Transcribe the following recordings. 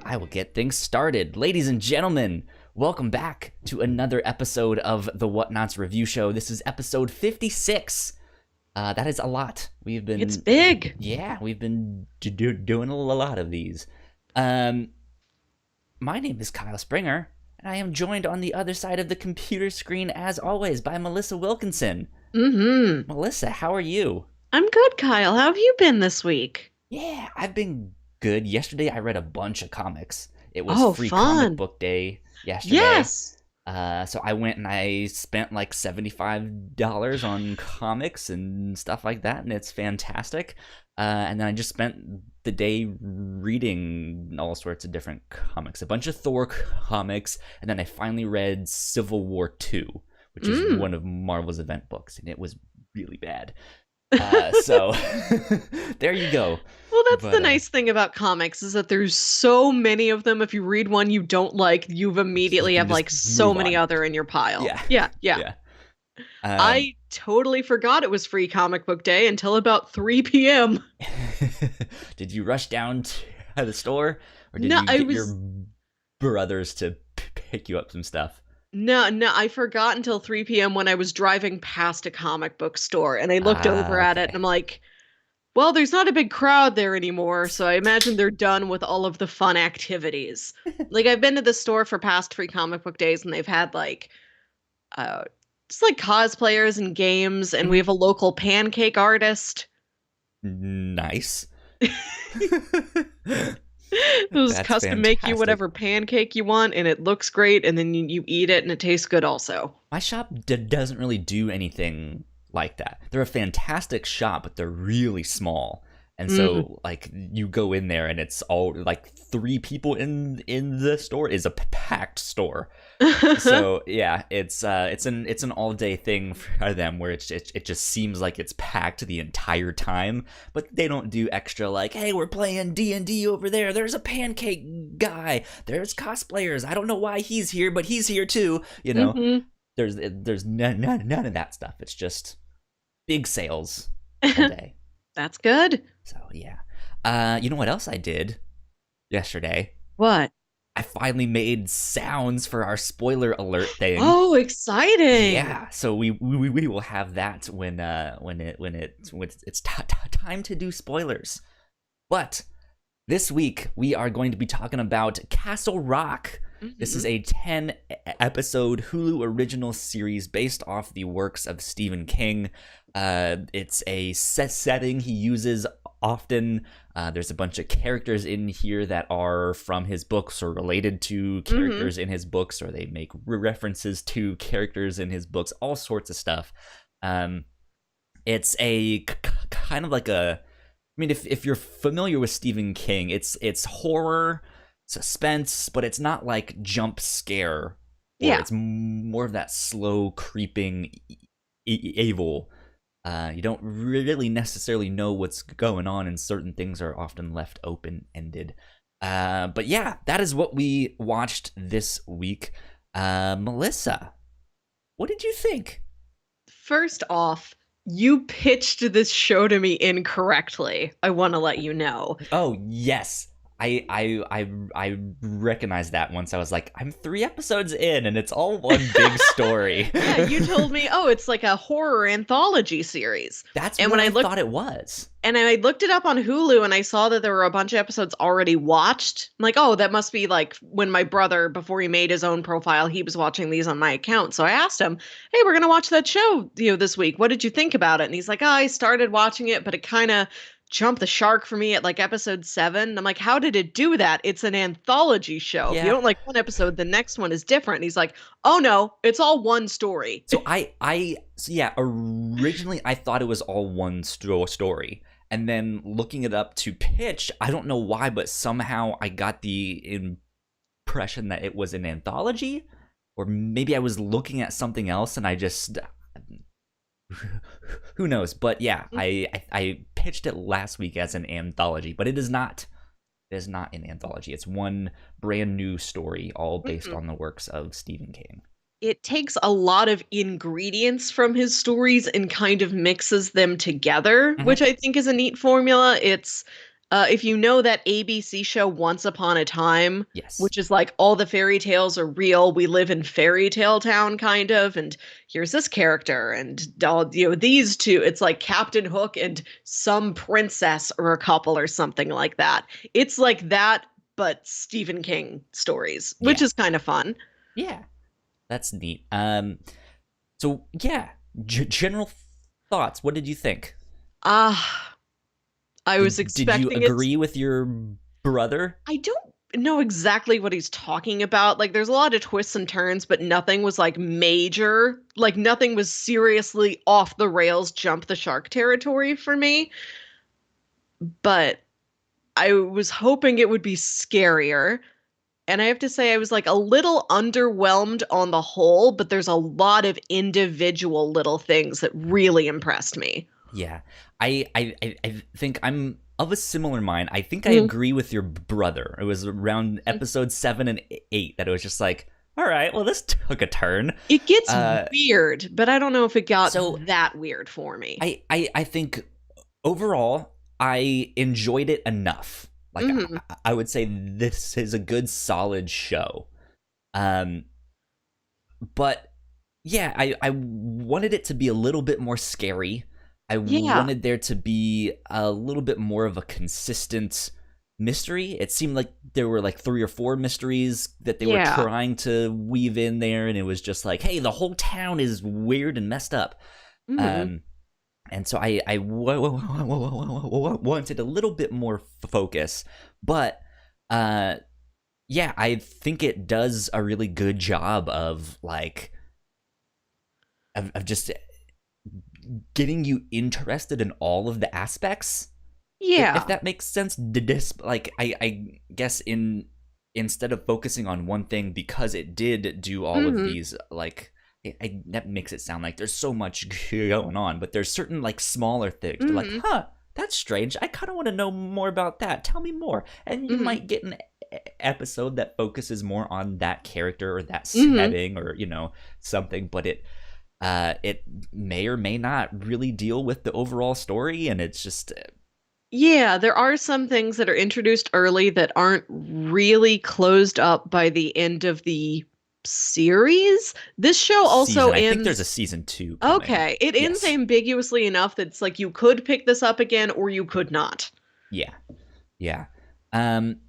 I will get things started. Ladies and gentlemen, welcome back to another episode of the Whatnauts review show. This is episode 56. That is a lot. It's big. Yeah, we've been doing a lot of these. My name is Kyle Springer, and I am joined on the other side of the computer screen, as always, by Melissa Wilkinson. Mm-hmm. Melissa, how are you? I'm good, Kyle. How have you been this week? Yeah, I've been good. Yesterday, I read a bunch of comics. It was free comic book day yesterday. Yes. So I went and I spent like $75 on comics and stuff like that, and it's fantastic. And then I just spent the day reading all sorts of different comics, a bunch of Thor comics, and then I finally read Civil War II, which is one of Marvel's event books, and it was really bad. So there you go. Well, that's the nice thing about comics is that there's so many of them. If you read one you don't like, you've immediately have like so many other in your pile. Yeah. I totally forgot it was free comic book day until about 3 p.m. Did you rush down to the store, or did you get your brothers to pick you up some stuff? No, I forgot until 3 p.m. when I was driving past a comic book store, and I looked over at it, and I'm like, well, there's not a big crowd there anymore, so I imagine they're done with all of the fun activities. Like, I've been to the store for past free comic book days, and they've had, like, just, like, cosplayers and games, and we have a local pancake artist. Nice. Those custom make you whatever pancake you want, and it looks great, and then you eat it, and it tastes good also. My shop doesn't really do anything like that. They're a fantastic shop, but they're really small. And so, like, you go in there, and it's all, like, 3 people in the store is a packed store. So, yeah, it's an all-day thing for them, where it just seems like it's packed the entire time. But they don't do extra, like, hey, we're playing D&D over there. There's a pancake guy. There's cosplayers. I don't know why he's here, but he's here too. You know, there's none of that stuff. It's just big sales all day. That's good. So, yeah. You know what else I did yesterday? What? I finally made sounds for our spoiler alert thing. Oh, exciting! Yeah, so we will have that when it's time to do spoilers. But this week we are going to be talking about Castle Rock. This is a 10-episode Hulu original series based off the works of Stephen King. It's a setting he uses often. There's a bunch of characters in here that are from his books or related to characters in his books, or they make references to characters in his books, all sorts of stuff. It's a kind of like a... I mean, if you're familiar with Stephen King, it's horror, suspense, but it's not like jump scare. It's more of that slow creeping evil. You don't really necessarily know what's going on, and certain things are often left open-ended. But yeah, that is what we watched this week. Melissa, what did you think? First off, you pitched this show to me incorrectly. I want to let you know. Oh, yes. I recognized that once. I was like, I'm 3 episodes in, and it's all one big story. Yeah, you told me, it's like a horror anthology series. That's what I thought it was. And I looked it up on Hulu, and I saw that there were a bunch of episodes already watched. I'm like, that must be like when my brother, before he made his own profile, he was watching these on my account. So I asked him, hey, we're going to watch that show, this week. What did you think about it? And he's like, I started watching it, but it kind of jumped the shark for me at like episode 7. I'm like, how did it do that? It's an anthology show. Yeah. If you don't like one episode, the next one is different. And he's like, oh no, it's all one story. So originally I thought it was all one story. And then looking it up to pitch, I don't know why, but somehow I got the impression that it was an anthology, or maybe I was looking at something else and I just... Who knows? But yeah, I pitched it last week as an anthology, but it is not. It is not an anthology. It's one brand new story, all based on the works of Stephen King. it takes a lot of ingredients from his stories and kind of mixes them together, Hmm. which I think is a neat formula. It's if you know that ABC show Once Upon a Time, Yes. which is like all the fairy tales are real, we live in fairy tale town kind of, and here's this character and all these two. It's like Captain Hook and some princess or a couple or something like that. It's like that, but Stephen King stories, which Yeah. is kind of fun. Yeah. That's neat. So yeah, general thoughts. What did you think? Ah, I was Did you expecting it. agree with your brother? I don't know exactly what he's talking about. Like, there's a lot of twists and turns, but nothing was like major. Like, nothing was seriously off the rails, jump the shark territory for me. But I was hoping it would be scarier. And I have to say, I was like a little underwhelmed on the whole, but there's a lot of individual little things that really impressed me. Yeah, I think I'm of a similar mind. I think I Mm, agree with your brother. It was around mm. episode 7 and 8 that it was just like, all right, well, this took a turn. It gets Uh, weird, but I don't know if it got so that weird for me. I think overall I enjoyed it enough. Like Hmm. I would say this is a good solid show. Um, but yeah, I wanted it to be a little bit more scary. I Yeah. wanted there to be a little bit more of a consistent mystery. It seemed like there were like 3 or 4 mysteries that they were Yeah. trying to weave in there, and it was just like, hey, the whole town is weird and messed up. Mhm. Um, and so I wanted a little bit more focus, but yeah, I think it does a really good job of like of just getting you interested in all of the aspects. If Yeah. that makes sense. Like I guess instead of focusing on one thing because it did do all of Mhm. these like that makes it sound like there's so much going on, but there's certain like smaller things. They're like, Mhm. huh, that's strange. I kind of want to know more about that. Tell me more. And you Mhm. might get an episode that focuses more on that character or that Mhm. setting or something, but it may or may not really deal with the overall story, and it's just Yeah, there are some things that are introduced early that aren't really closed up by the end of the series. This show also season. I think there's a ends. season 2 coming. Okay, it ends Yes. ambiguously enough that it's like you could pick this up again or you could not. Yeah. Yeah. Um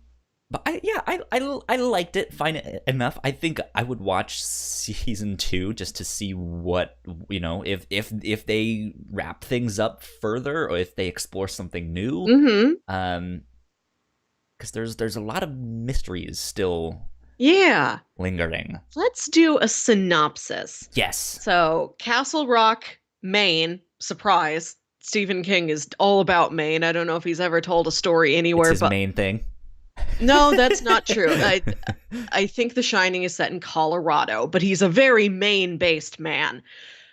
but I liked it fine enough. I think I would watch season 2 just to see what if they wrap things up further or if they explore something new. Mhm. Um because there's a lot of mysteries still Yeah. lingering. Let's do a synopsis. Yes. So, Castle Rock, Maine, surprise. Stephen King is all about Maine. I don't know if he's ever told a story It's anywhere, his but main thing. no, that's not true. I think The Shining is set in Colorado, but he's a very Maine-based man.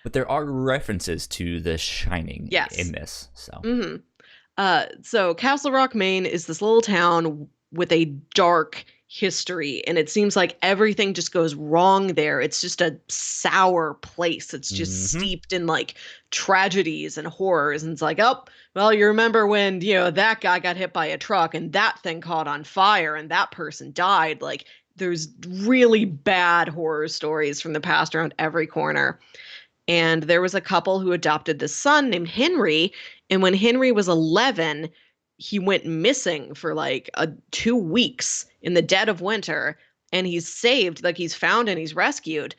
But there are references to The Shining in Yes. this, so. Hmm. So Castle Rock, Maine is this little town with a dark history, and it seems like everything just goes wrong there. It's just a sour place. It's just Mm-hmm. steeped in like tragedies and horrors. And it's like, oh, well, you remember when, that guy got hit by a truck and that thing caught on fire and that person died. Like, there's really bad horror stories from the past around every corner. And there was a couple who adopted this son named Henry. And when Henry was 11, he went missing for like 2 weeks in the dead of winter. And he's saved, like he's found and he's rescued.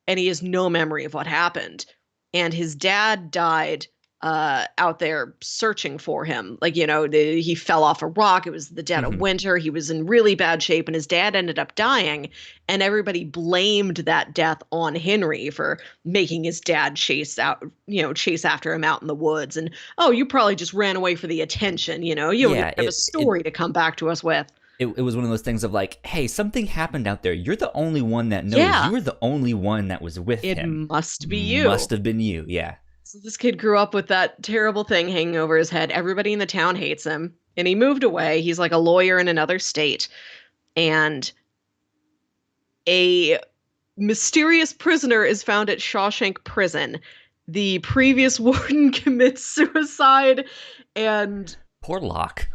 And he has no memory of what happened. And his dad died out there searching for him. Like, he fell off a rock. It was the dead of Mm-hmm. winter. He was in really bad shape, and his dad ended up dying. And everybody blamed that death on Henry for making his dad chase after him out in the woods. And, oh, you probably just ran away for the attention. You don't Yeah, have a it story to come back to us with. it was one of those things of like, hey, something happened out there. You're the only one that knows. Yeah, You were the only one that was with it him. must be you. Must have been you. Yeah. So this kid grew up with that terrible thing hanging over his head. Everybody in the town hates him. And he moved away. He's like a lawyer in another state. And a mysterious prisoner is found at Shawshank Prison. The previous warden commits suicide, and Poor Locke.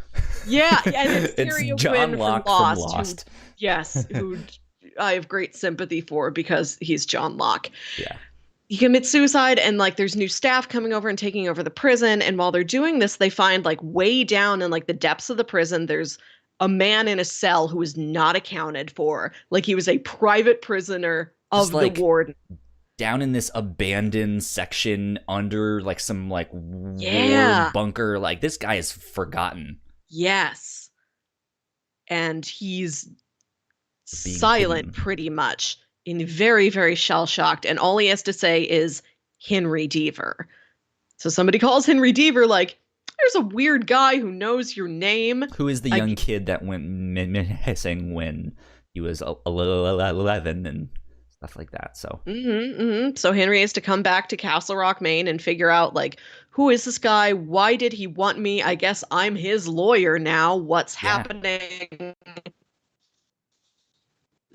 yeah, and it's It's Terry John O'Quinn from Locke from Lost, who, Lost. yes, who I have great sympathy for because he's John Locke. Yeah. He commits suicide, and like there's new staff coming over and taking over the prison, and while they're doing this, they find like way down in like the depths of the prison, there's a man in a cell who is not accounted for. Like he was a private prisoner of Just, like, the warden. down in this abandoned section under like some like Yeah. war bunker. Like, this guy is forgotten. Yes. And he's Being silent hidden. pretty much, and very, very shell-shocked, and all he has to say is Henry Deaver. So somebody calls Henry Deaver, like, there's a weird guy who knows your name. Who is the young kid that went missing when he was 11 and stuff like that. So So Henry has to come back to Castle Rock, Maine, and figure out, like, who is this guy? Why did he want me? I guess I'm his lawyer now. What's happening?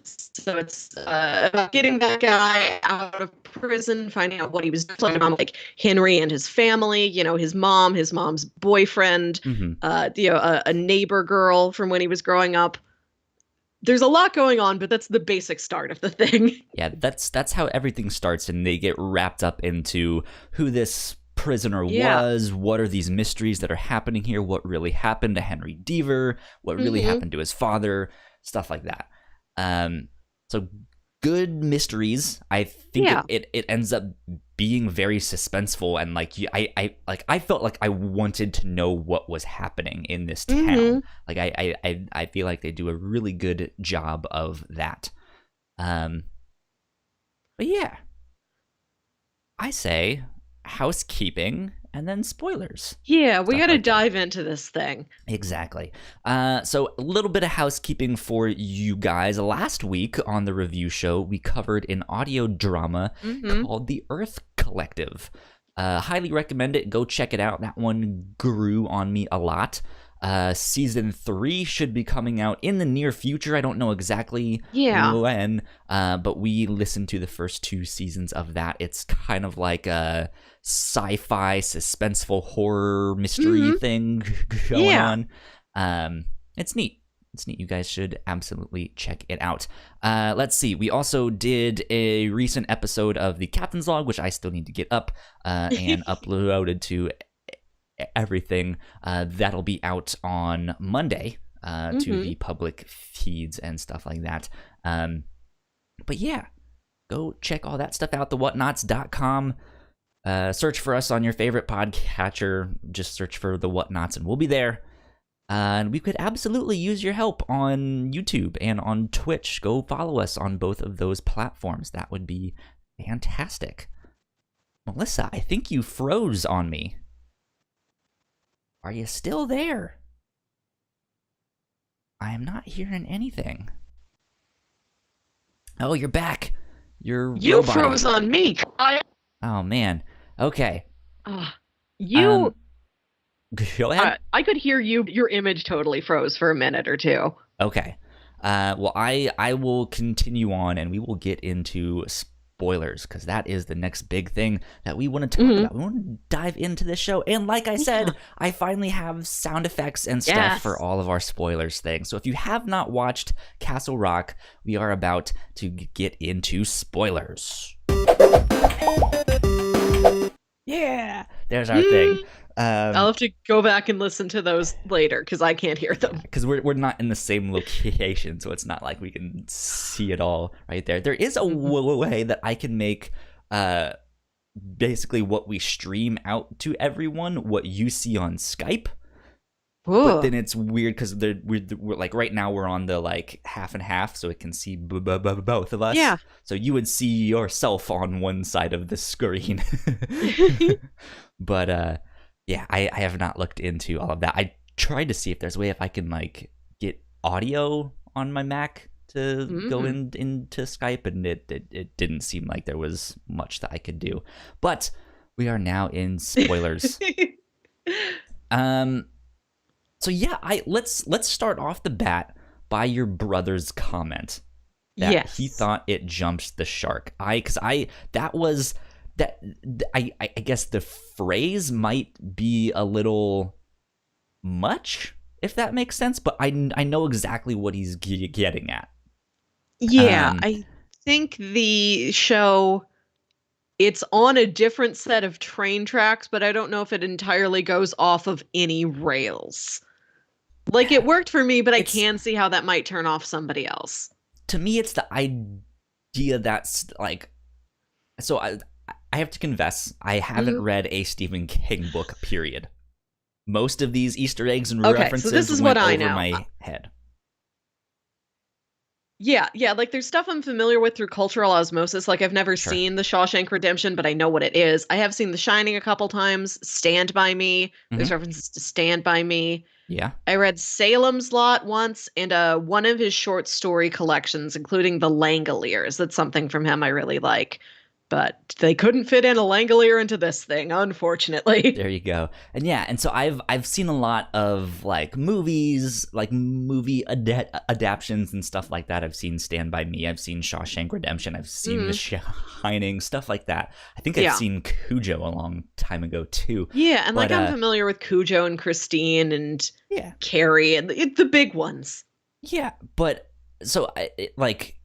So it's about getting that guy out of prison, finding out what he was doing about, like, Henry and his family, you know, his mom's boyfriend, a neighbor girl from when he was growing up. There's a lot going on, but that's the basic start of the thing. Yeah, that's how everything starts, and they get wrapped up into who this prisoner was, what are these mysteries that are happening here, what really happened to Henry Deaver, what really happened to his father, stuff like that. So good mysteries. I think it ends up being very suspenseful, and like I felt like I wanted to know what was happening in this town. Like I feel like they do a really good job of that. But yeah, I say housekeeping and then spoilers. Yeah, we Stuff got to like that. dive into this thing. Exactly. So a little bit of housekeeping for you guys. Last week on the review show, we covered an audio drama called The Earth Collective. Highly recommend it. Go check it out. That one grew on me a lot. Season 3 should be coming out in the near future. I don't know exactly when, but we listened to the first 2 seasons of that. It's kind of like a sci-fi, suspenseful horror mystery thing going on. It's neat. It's neat. You guys should absolutely check it out. Let's see. We also did a recent episode of the Captain's Log, which I still need to get up and uploaded to everything. That'll be out on Monday to the public feeds and stuff like that. But yeah, go check all that stuff out, thewhatnauts.com. Search for us on your favorite podcatcher. Just search for The Whatnauts and we'll be there. And we could absolutely use your help on YouTube and on Twitch. Go follow us on both of those platforms. That would be fantastic. Melissa, I think you froze on me. Are you still there? I am not hearing anything. Oh, you're back. You roboting. Froze on me. Oh man. Okay. You. Go ahead. I could hear you. Your image totally froze for a minute or two. Okay. Well, I will continue on, and we will get into spoilers, because that is the next big thing that we want to talk about. We want to dive into this show, and like I said, I finally have sound effects and stuff for all of our spoilers things. So if you have not watched Castle Rock, we are about to get into spoilers. Yeah, there's our thing. I'll have to go back and listen to those later because I can't hear them. Because we're not in the same location, so it's not like we can see it all right there. There is a way that I can make basically what we stream out to everyone, what you see on Skype. But then it's weird because we're like right now we're on the like half and half, so it can see both of us. Yeah. So you would see yourself on one side of the screen. But yeah, I have not looked into all of that. I tried to see if there's a way if I can like get audio on my Mac to go into Skype, and it didn't seem like there was much that I could do. But we are now in spoilers. So yeah, let's start off the bat by your brother's comment. that he Yes. thought it jumped the shark. That was that I guess the phrase might be a little much, if that makes sense, but I know exactly what he's getting at. Yeah, Um, I think the show it's on a different set of train tracks, but I don't know if it entirely goes off of any rails. Like it worked for me, but I it's can see how that might turn off somebody else. to me, it's the idea that's like so. I have to confess, I haven't Mhm. read a Stephen King book. Period. Most of these Easter eggs and Okay, so this references is went what I over know. my head. Yeah, like there's stuff I'm familiar with through cultural osmosis. Like I've never Sure. seen The Shawshank Redemption, but I know what it is. I have seen The Shining a couple times, Stand By Me. There's Hmm. references to Stand By Me. Yeah. I read Salem's Lot once and one of his short story collections, including The Langoliers. That's something from him I really like. But they couldn't fit in a Langolier into this thing, unfortunately. There you go. And yeah, and so I've seen a lot of like movies, like movie adaptions and stuff like that. I've seen Stand By Me, I've seen Shawshank Redemption, I've seen The Mm, Shining, stuff like that. I think I've yeah. seen Cujo a long time ago too. Yeah, and like But I'm familiar with Cujo and Christine and yeah. Carrie and the big ones. Yeah, but so like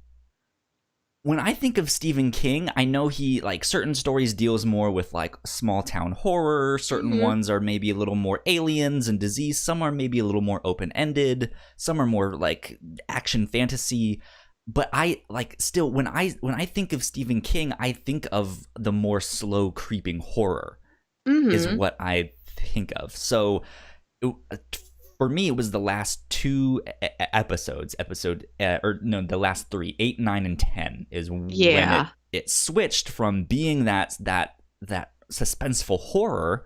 when I think of Stephen King, I know he like certain stories deals more with like small town horror, certain Hmm. ones are maybe a little more aliens and disease, some are maybe a little more open-ended, some are more like action fantasy. But I like still when I think of Stephen King, I think of the more slow creeping horror is Hmm. what I think of. So it, for me, it was the last two episodes. Or no, the last three, 8, 9, and 10 is when Yeah. it switched from being that suspenseful horror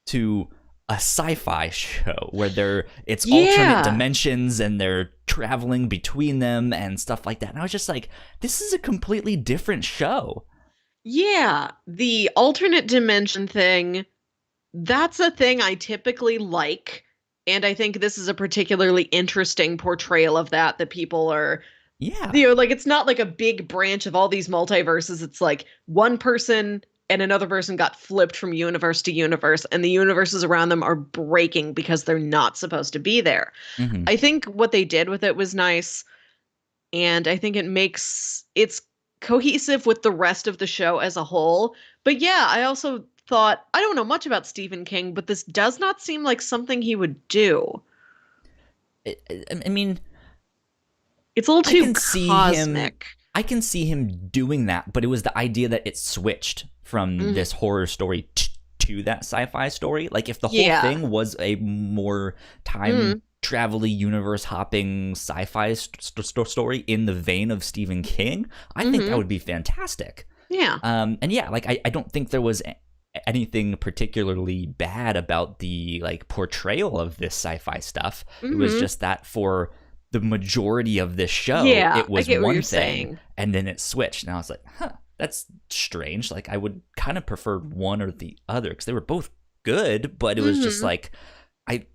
to a sci-fi show where it's alternate Yeah. dimensions and they're traveling between them and stuff like that. And I was just like, this is a completely different show. Yeah. The alternate dimension thing, that's a thing I typically like. And I think this is a particularly interesting portrayal of that people are, Yeah. like it's not like a big branch of all these multiverses. It's like one person and another person got flipped from universe to universe, and the universes around them are breaking because they're not supposed to be there. Hmm. I think what they did with it was nice, and I think it's cohesive with the rest of the show as a whole. But yeah, I also thought I don't know much about Stephen King, but this does not seem like something he would do. I mean, It's a little I too can see him cosmic. I can see him doing that, but it was the idea that it switched from Mm, this horror story to that sci-fi story. Like if the whole yeah. thing was a more time Mm, travel universe hopping sci-fi story in the vein of Stephen King, I think that mm-hmm. would be fantastic. Yeah. And yeah, like I don't think there was anything particularly bad about the like portrayal of this sci-fi stuff. It was Mm-hmm. just that for the majority of this show, Yeah, it I was get what one you're thing, saying. and then it switched, and I was like, huh, that's strange. Like I would kind of prefer one or the other because they were both good, but it was just Mm-hmm. like I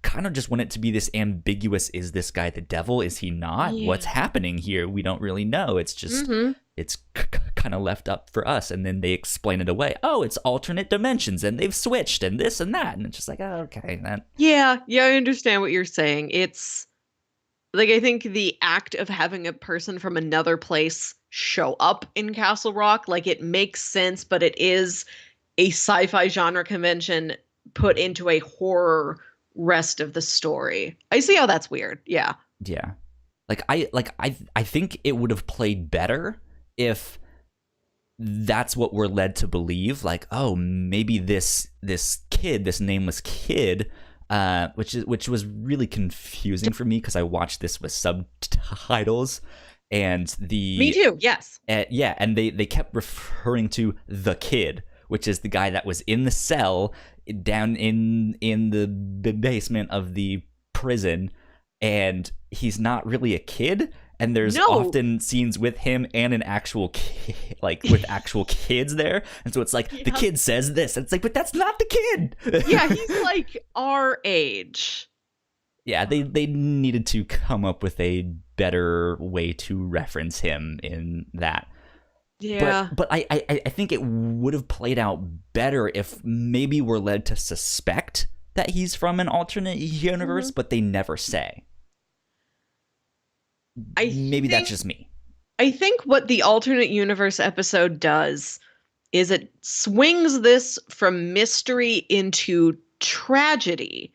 kind of just want it to be this ambiguous, is this guy the devil, is he not, Yeah. what's happening here, we don't really know. It's just Mm-hmm. it's kind of left up for us, and then they explain it away. Oh, it's alternate dimensions and they've switched and this and that, and it's just like, oh, okay, that Yeah, I understand what you're saying. It's like I think the act of having a person from another place show up in Castle Rock, like it makes sense, but it is a sci-fi genre convention put into a horror rest of the story. I see how that's weird. Yeah. yeah. I think it would have played better if that's what we're led to believe. Like, oh, maybe this nameless kid, which was really confusing for me because I watched this with subtitles, and Me too. Yes. yeah, and they kept referring to the kid, which is the guy that was in the cell down in the basement of the prison, and he's not really a kid, and there's No. often scenes with him and an actual kid, like with actual kids there, and so it's like the Yeah. kid says this, and it's like, but that's not the kid. Yeah, he's like our age. Yeah, they needed to come up with a better way to reference him in that. Yeah. But I think it would have played out better if maybe we're led to suspect that he's from an alternate universe, but they never say. I Maybe think, that's just me. I think what the alternate universe episode does is it swings this from mystery into tragedy,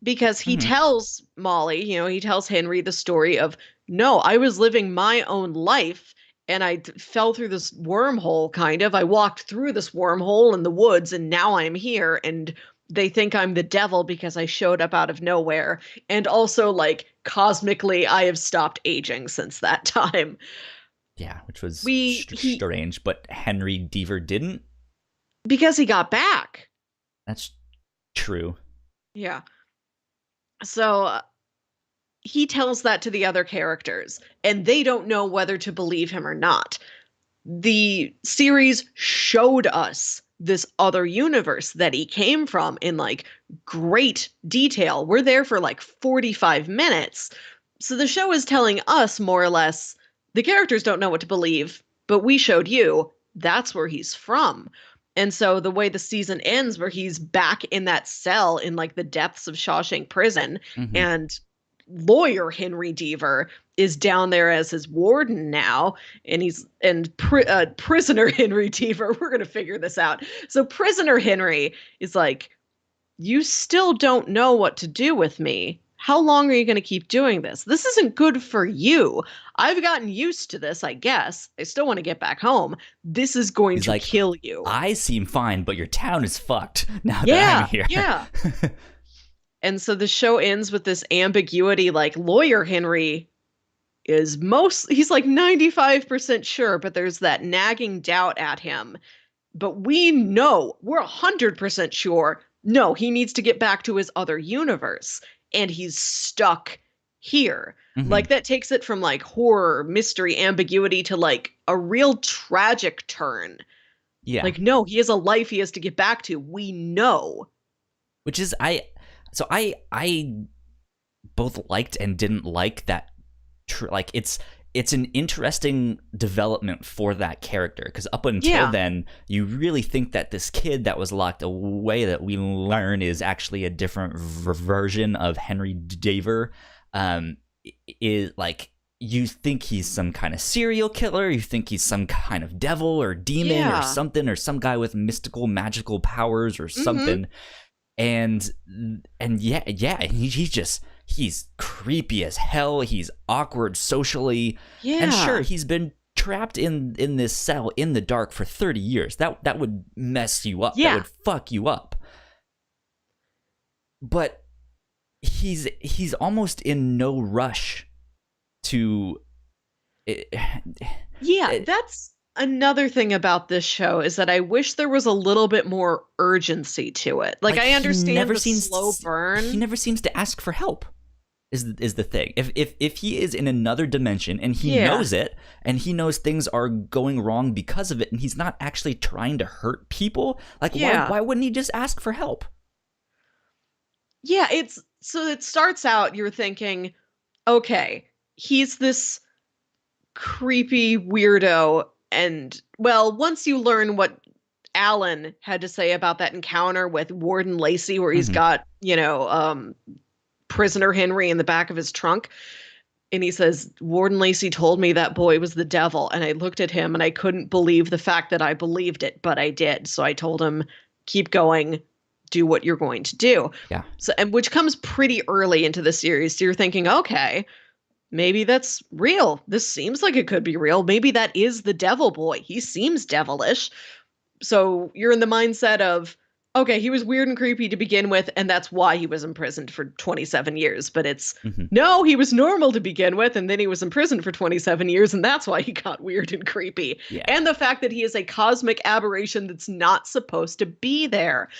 because he tells Molly, he tells Henry the story of, no, I was living my own life and I fell through this wormhole, kind of. I walked through this wormhole in the woods and now I'm here, and they think I'm the devil because I showed up out of nowhere. And also, like, cosmically, I have stopped aging since that time. Yeah, which was He strange, but Henry Deaver didn't. Because he got back. That's true. Yeah. So he tells that to the other characters, and they don't know whether to believe him or not. The series showed us this other universe that he came from in like great detail. We're there for like 45 minutes. So the show is telling us more or less the characters don't know what to believe, but we showed you that's where he's from. And so the way the season ends, where he's back in that cell in like the depths of Shawshank Prison, and lawyer Henry Deaver is down there as his warden now, and prisoner Henry Deaver, we're going to figure this out. So prisoner Henry is like, you still don't know what to do with me. How long are you going to keep doing this? This isn't good for you. I've gotten used to this, I guess. I still want to get back home. This is going to kill you. I seem fine, but your town is fucked now that I'm here. Yeah. And so the show ends with this ambiguity, like lawyer Henry is he's like 95% sure, but there's that nagging doubt at him. But we're 100% sure, no, he needs to get back to his other universe, and he's stuck here. Like, that takes it from like horror, mystery, ambiguity to like a real tragic turn. Yeah. Like, no, he has a life he has to get back to. We know. Which is, I both liked and didn't like that. Like, it's an interesting development for that character, because up until then, you really think that this kid that was locked away, that we learn is actually a different version of Henry Deaver, is like, you think he's some kind of serial killer, you think he's some kind of devil or demon or something, or some guy with mystical magical powers or something. And he's creepy as hell. He's awkward socially. Yeah. And sure, he's been trapped in this cell in the dark for 30 years. That would mess you up. Yeah. That would fuck you up. But he's almost in no rush to that's another thing about this show, is that I wish there was a little bit more urgency to it. Like I understand the slow burn. He never seems to ask for help. Is the thing. If he is in another dimension and he knows it, and he knows things are going wrong because of it, and he's not actually trying to hurt people, like why wouldn't he just ask for help? Yeah, so it starts out, you're thinking, okay, he's this creepy weirdo, and well, once you learn what Alan had to say about that encounter with Warden Lacey, where he's got, prisoner Henry in the back of his trunk, and he says, Warden Lacey told me that boy was the devil, and I looked at him and I couldn't believe the fact that I believed it, but I did. So I told him, keep going, do what you're going to do. Yeah. So, and which comes pretty early into the series. So you're thinking, okay, maybe that's real. This seems like it could be real. Maybe that is the devil boy. He seems devilish. So you're in the mindset of, okay, he was weird and creepy to begin with, and that's why he was imprisoned for 27 years. But it's, no, he was normal to begin with, and then he was imprisoned for 27 years, and that's why he got weird and creepy. Yeah. And the fact that he is a cosmic aberration that's not supposed to be there.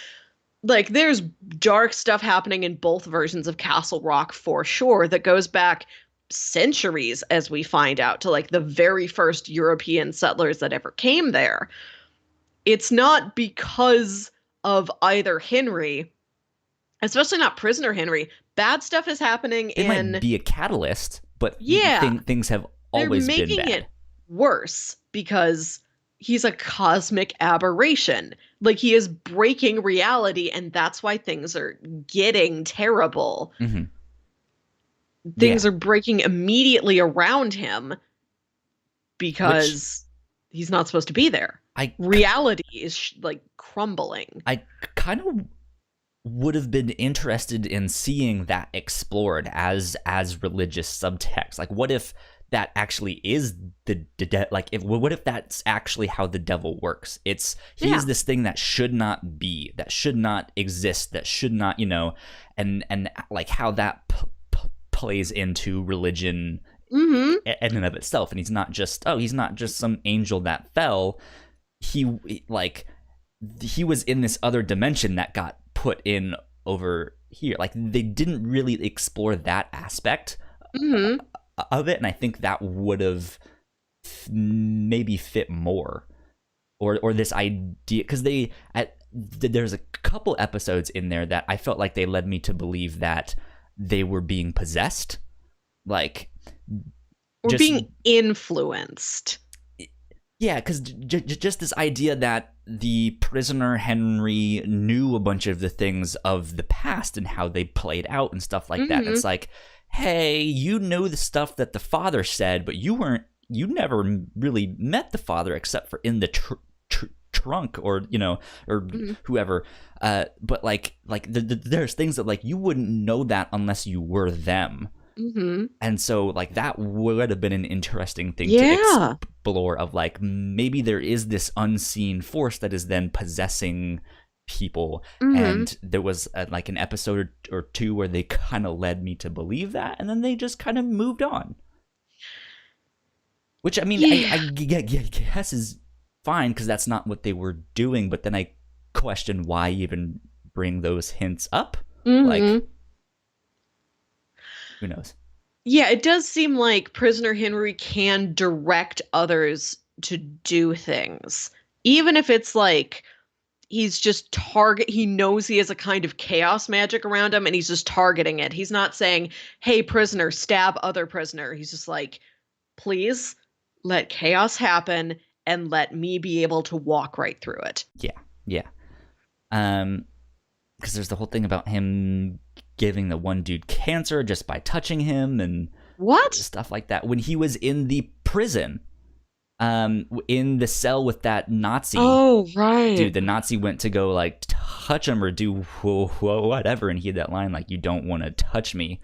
Like, there's dark stuff happening in both versions of Castle Rock for sure that goes back centuries, as we find out, to like the very first European settlers that ever came there. It's not because of either Henry, especially not prisoner Henry. Bad stuff is happening It might be a catalyst. but Yeah, things have they're always been making bad. it worse because he's a cosmic aberration. Like he is breaking reality, and that's why things are getting terrible. Hmm. Things Yeah, are breaking immediately around him which because he's not supposed to be there. I Reality is like crumbling. I kind of would have been interested in seeing that explored as religious subtext. Like, what if that actually is like, if what if that's actually how the devil works? He Yeah. is this thing that should not be, that should not exist, that should not, and like how that plays into religion Mm-hmm. in and of itself. And he's not just some angel that fell. Like he was in this other dimension that got put in over here. Like they didn't really explore that aspect Mm-hmm. of it, and I think that would have maybe fit more, or this idea, because there's a couple episodes in there that I felt like they led me to believe that they were being possessed, like We're just being influenced. yeah, because just this idea that the prisoner Henry knew a bunch of the things of the past and how they played out and stuff like that. And Mm-hmm. it's like, hey, you know the stuff that the father said, but you never really met the father except for in the trunk, or or Mm-hmm. whoever. But there's things that like you wouldn't know that unless you were them. Mm-hmm. And so like that would have been an interesting thing to Yeah. explore, of like maybe there is this unseen force that is then possessing people. Mm-hmm. And there was like an episode or two where they kind of led me to believe that, and then they just kind of moved on, which I mean I Yeah. guess is fine because that's not what they were doing. But then I question why even bring those hints up. Like, Mm-hmm. who knows? Yeah, it does seem like prisoner Henry can direct others to do things. Even if it's like he's just he knows he has a kind of chaos magic around him and he's just targeting it. He's not saying, "Hey prisoner, stab other prisoner." He's just like, "Please let chaos happen and let me be able to walk right through it." Yeah, yeah. Because there's the whole thing about him giving the one dude cancer just by touching him and What? stuff like that. When he was in the prison, in the cell with that Nazi Oh, right. dude, the Nazi went to go like touch him or do whatever, and he had that line like, "You don't want to touch me."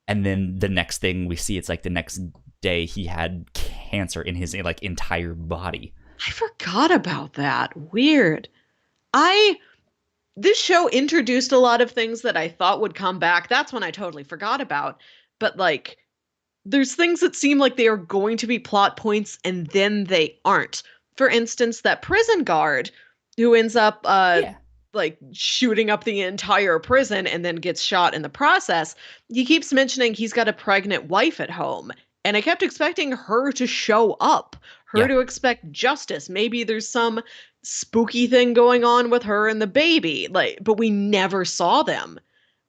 And then the next thing we see, it's like the next day he had cancer in his like entire body. I forgot about that. Weird. I This show introduced a lot of things that I thought would come back. That's when I totally forgot about. But like there's things that seem like they are going to be plot points and then they aren't. For instance, that prison guard who ends up Yeah, like shooting up the entire prison and then gets shot in the process. He keeps mentioning he's got a pregnant wife at home. And I kept expecting her to show up, her yeah, to expect justice. Maybe there's some spooky thing going on with her and the baby. Like, but we never saw them,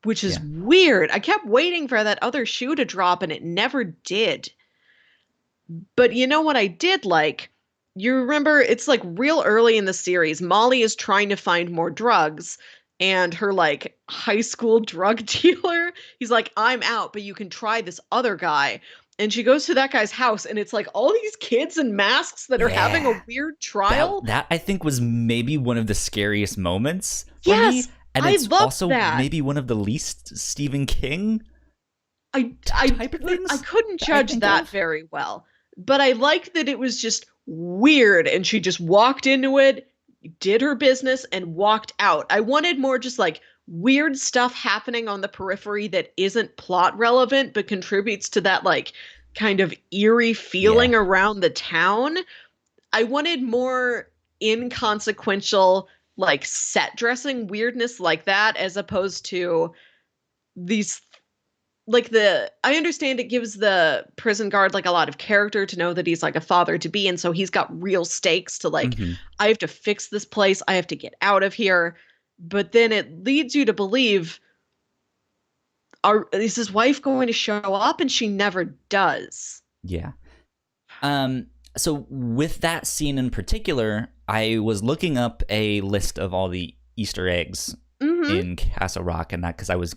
which is yeah. weird. I kept waiting for that other shoe to drop and it never did. But you know what I did like? You remember it's like real early in the series, Molly is trying to find more drugs and her like high school drug dealer, he's like, "I'm out, but you can try this other guy." And she goes to that guy's house and it's like all these kids in masks that are having a Yeah. weird trial. That I think was maybe one of the scariest moments for Yes, me, and I it's loved also that. maybe one of the least Stephen King type of I things couldn't that I judge think that of. very well, but I liked that it was just weird and she just walked into it, did her business, and walked out. I wanted more just like weird stuff happening on the periphery that isn't plot relevant but contributes to that like kind of eerie Yeah, feeling around the town. I wanted more inconsequential like set dressing weirdness like that as opposed to these like the I understand it gives the prison guard like a lot of character to know that he's like a father to be, and so he's got real stakes to like, hmm, I have to fix this place, I have to get out of here. But then it leads you to believe is his wife going to show up? And she never does. Yeah. So with that scene in particular, I was looking up a list of all the Easter eggs in Castle Rock, and that because I was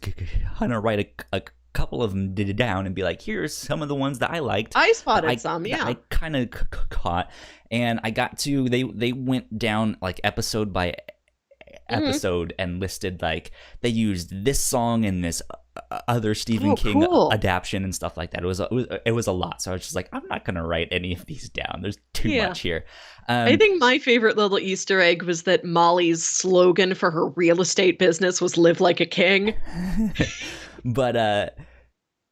gonna write a couple of them down and be like, here's some of the ones that I liked. I spotted some, that I kind of caught, and I got to they went down like episode by episode and listed like they used this song in this other Stephen King adaptation and stuff like that. It was a lot, so I was just like, I'm not gonna write any of these down. There's too much here. I think my favorite little Easter egg was that Molly's slogan for her real estate business was "Live like a king." But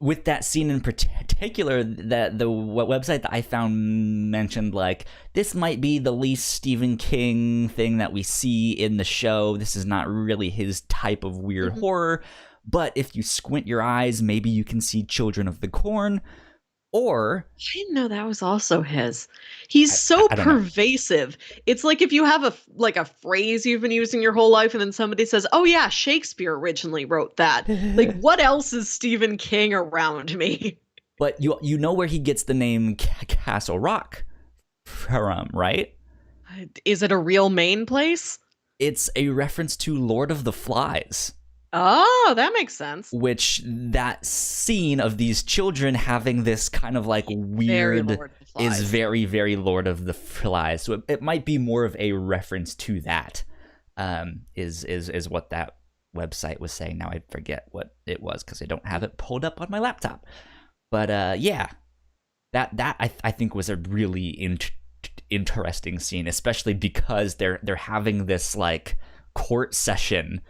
with that scene in particular, that the website that I found mentioned like this might be the least Stephen King thing that we see in the show. This is not really his type of weird horror, but if you squint your eyes, maybe you can see Children of the Corn. Or I didn't know that was also his. He's so pervasive. It's like if you have a phrase you've been using your whole life, and then somebody says, "Oh yeah, Shakespeare originally wrote that." Like, what else is Stephen King around me? But you know where he gets the name Castle Rock from, right? Is it a real Maine place? It's a reference to Lord of the Flies. Oh, that makes sense. Which that scene of these children having this kind of like weird is very, very Lord of the Flies. So it might be more of a reference to that. Is what that website was saying. Now I forget what it was because I don't have it pulled up on my laptop. But yeah, that I think was a really interesting scene, especially because they're having this like court session.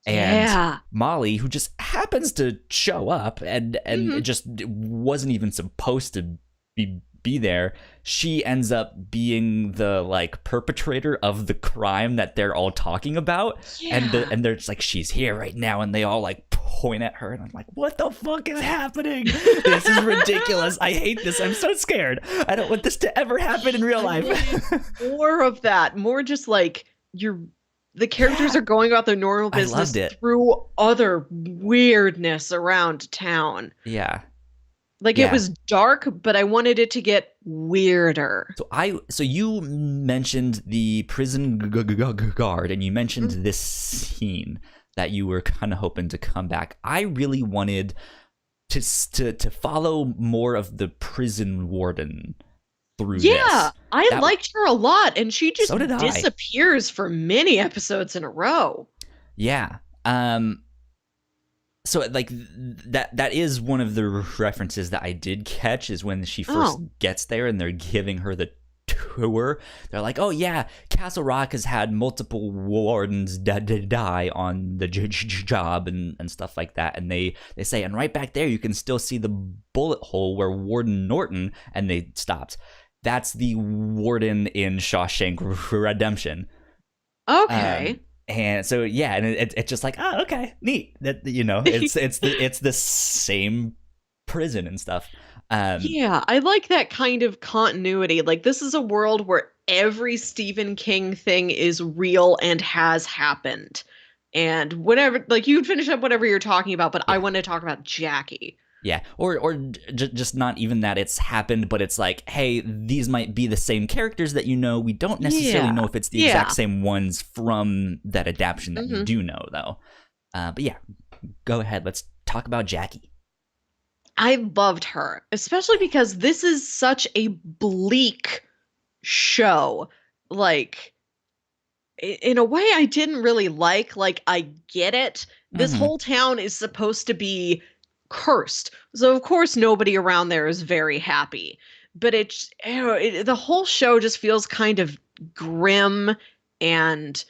And Molly, who just happens to show up and it just wasn't even supposed to be there, she ends up being the like perpetrator of the crime that they're all talking about. And they're just like, she's here right now, and they all like point at her, and I'm like, what the fuck is happening? This is ridiculous. I hate this. I'm so scared. I don't want this to ever happen in real life. More of that. More just like the characters are going about their normal business through other weirdness around town. Yeah. Like it was dark, but I wanted it to get weirder. So you mentioned the prison guard, and you mentioned this scene that you were kind of hoping to come back. I really wanted to follow more of the prison warden through this. I liked her a lot, and she just disappears for many episodes in a row. Yeah. So like that is one of the references that I did catch, is when she first gets there and they're giving her the tour. They're like, oh yeah, Castle Rock has had multiple wardens die on the job and stuff like that. And they say, and right back there you can still see the bullet hole where Warden Norton, and they stopped. That's the warden in Shawshank Redemption. Okay. And so and it's just like, oh, okay, neat. That it's the same prison and stuff. I like that kind of continuity. Like, this is a world where every Stephen King thing is real and has happened. And whatever, like, you finish up whatever you're talking about, but I want to talk about Jackie. Yeah, or just not even that it's happened, but it's like, hey, these might be the same characters that you know. We don't necessarily know if it's the exact same ones from that adaptation that you do know, though. But yeah, go ahead. Let's talk about Jackie. I loved her, especially because this is such a bleak show. Like, in a way I didn't really like. Like, I get it. This whole town is supposed to be cursed, so of course nobody around there is very happy, but the whole show just feels kind of grim and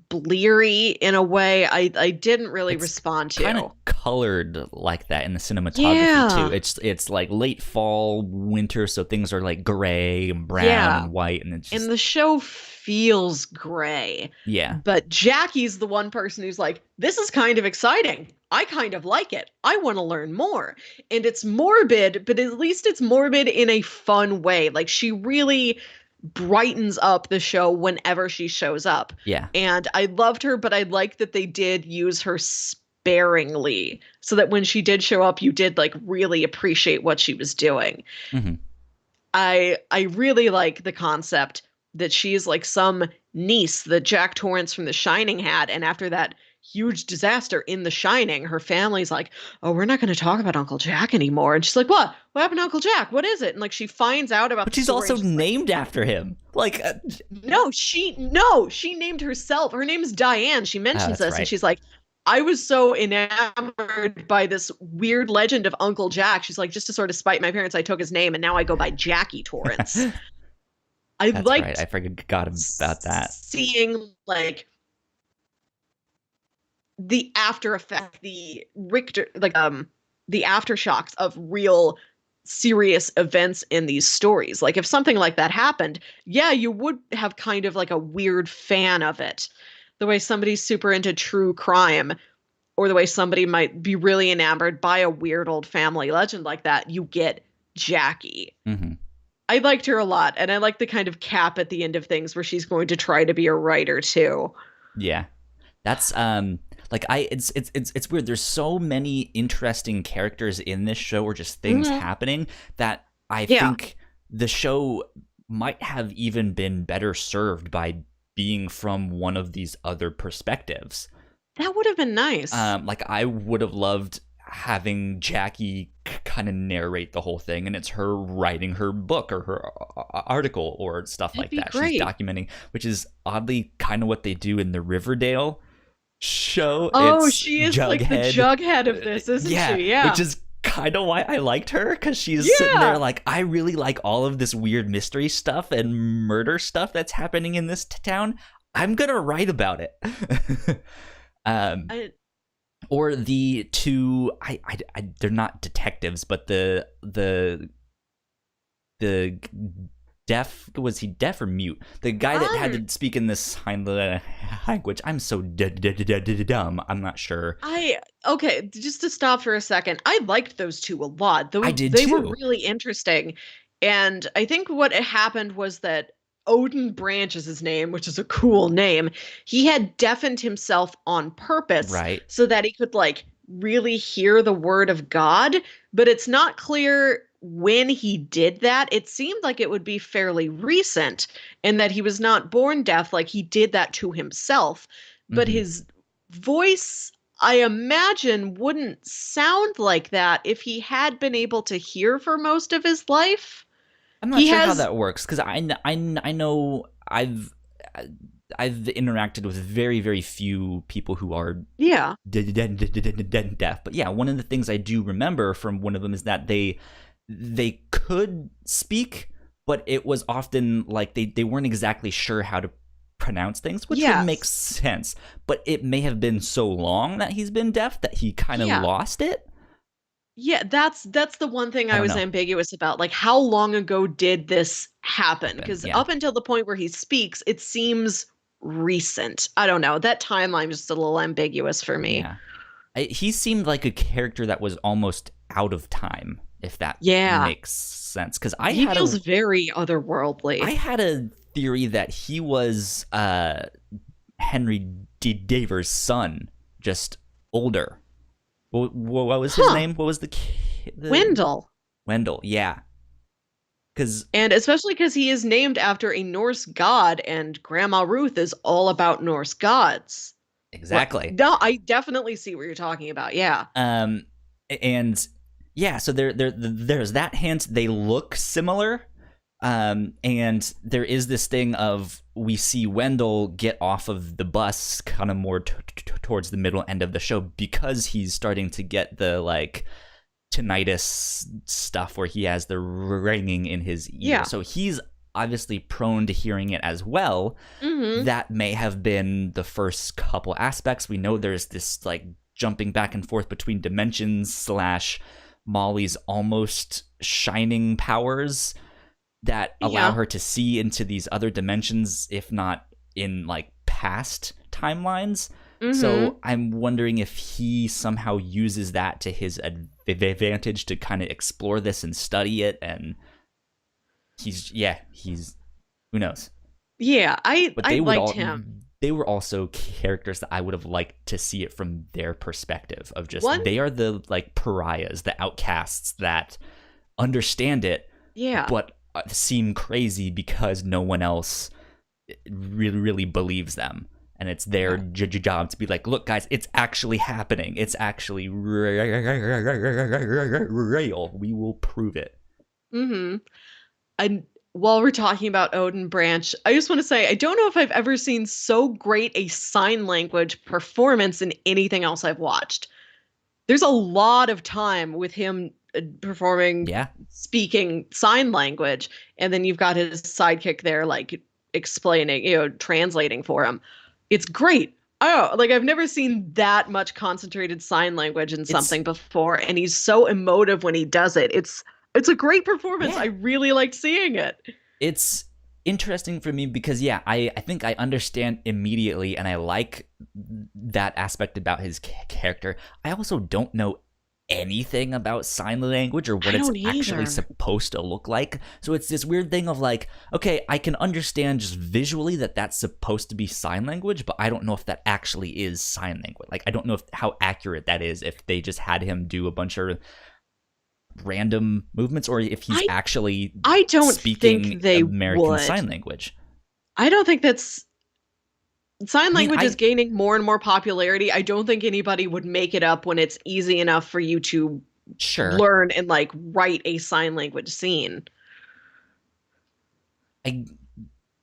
bleary in a way I didn't really respond to. Kind of colored like that in the cinematography too. It's like late fall, winter, so things are like gray and brown and white, and it's just... and the show feels gray. But Jackie's the one person who's like, this is kind of exciting. I kind of like it. I want to learn more. And it's morbid, but at least it's morbid in a fun way. Like, she really brightens up the show whenever she shows up. And I loved her, but I like that they did use her sparingly so that when she did show up, you did like really appreciate what she was doing. Hmm. I really like the concept that she's like some niece that Jack Torrance from The Shining had, and after that huge disaster in The Shining, her family's like, "Oh, we're not going to talk about Uncle Jack anymore." And she's like, "What? What happened to Uncle Jack? What is it?" And like she finds out about But the she's story. also And she's like, named after him. Like, no, she named herself. Her name's Diane. She mentions that's this, and right. she's like, I was so enamored by this weird legend of Uncle Jack. She's like, just to sort of spite my parents, I took his name, and now I go by Jackie Torrance. I That's right. liked I forgot about that. seeing like the after effect, the Richter, like the aftershocks of real serious events in these stories. Like if something like that happened, yeah, you would have kind of like a weird fan of it. The way somebody's super into true crime, or the way somebody might be really enamored by a weird old family legend like that, you get Jackie. Hmm. I liked her a lot, and I like the kind of cap at the end of things where she's going to try to be a writer too. Yeah. That's like it's weird. There's so many interesting characters in this show, or just things Mhm. happening, that I Yeah, think the show might have even been better served by being from one of these other perspectives. that would have been nice. Like I would have loved having Jackie kind of narrate the whole thing, and it's her writing her book or her article or stuff That'd like be that. She's great. documenting, which is oddly kind of what they do in the Riverdale show. Oh, It's she is like the Jughead. Jughead of this, isn't Yeah, she? Yeah. which is kind of why I liked her, because she's sitting there Yeah. like, I really like all of this weird mystery stuff and murder stuff that's happening in this town. I'm gonna write about it. um, I, or the two, they're not detectives, but the deaf, was he deaf or mute? The guy that had to speak in this sign language. I'm so dumb. I'm not sure. okay, just to stop for a second. I liked those two a lot. I Though did they were too. really interesting. And I think what happened was that Odin Branch is his name, which is a cool name. He had deafened himself on purpose Right. so that he could like really hear the word of God, but it's not clear when he did that. It seemed like it would be fairly recent and that he was not born deaf, like he did that to himself. But Hmm. his voice, I imagine, wouldn't sound like that if he had been able to hear for most of his life. I'm not He sure how has, that works, because I know I've interacted with very, very few people who are yeah, deaf. But yeah, one of the things I do remember from one of them is that they could speak, but it was often like they weren't exactly sure how to pronounce things, which would make yes, sense. But it may have been so long that he's been deaf that he kind of yeah. lost it. Yeah, that's the one thing I I don't was know. ambiguous about. Like, how long ago did this happen? Happen. Because Yeah. up until the point where he speaks, it seems recent. I don't know. That timeline is just a little ambiguous for me. Yeah. He seemed like a character that was almost out of time, if that Yeah, makes sense. Because he feels very otherworldly. I had a theory that he was Henry Deaver's son, just older. What was his Huh, name? What was the Wendell. Wendell? Yeah, because And especially because he is named after a Norse god, and Grandma Ruth is all about Norse gods. What? exactly. No, I definitely see what you're talking about. Yeah. Um, and yeah, so there's that hint. They look similar. And there is this thing of, we see Wendell get off of the bus kind of more towards the middle end of the show, because he's starting to get the like tinnitus stuff where he has the ringing in his ear. Yeah. So he's obviously prone to hearing it as well. Mm-hmm. That may have been the first couple aspects. We know there's this like jumping back and forth between dimensions slash Molly's almost shining powers that allow Yeah. her to see into these other dimensions, if not in like past timelines. Mm-hmm. So I'm wondering if he somehow uses that to his advantage to kind of explore this and study it. And he's who knows? Yeah, I But I they would liked all him. they were also characters that I would have liked to see it from their perspective of just One, they are the like pariahs, the outcasts that understand it, yeah. but seem crazy because no one else really believes them. And it's their job to be like, look, guys, it's actually happening. It's actually real. We will prove it. Mm-hmm. And while we're talking about Odin Branch, I just want to say I don't know if I've ever seen so great a sign language performance in anything else I've watched. There's a lot of time with him performing, Yeah. speaking sign language, and then you've got his sidekick there, like explaining, translating for him. It's great. Oh, like I've never seen that much concentrated sign language in something before, and he's so emotive when he does it. It's a great performance. Yeah. I really liked seeing it. It's interesting for me because I think I understand immediately, and I like that aspect about his character. I also don't know anything about sign language or what it's actually supposed to look like, so it's this weird thing of like, okay, I can understand just visually that that's supposed to be sign language, but I don't know if that actually is sign language. Like, I don't know how accurate that is, if they just had him do a bunch of random movements, or if he's actually speaking American Sign Language. I don't think that's sign language is gaining more and more popularity. I don't think anybody would make it up when it's easy enough for you to learn and like write a sign language scene. I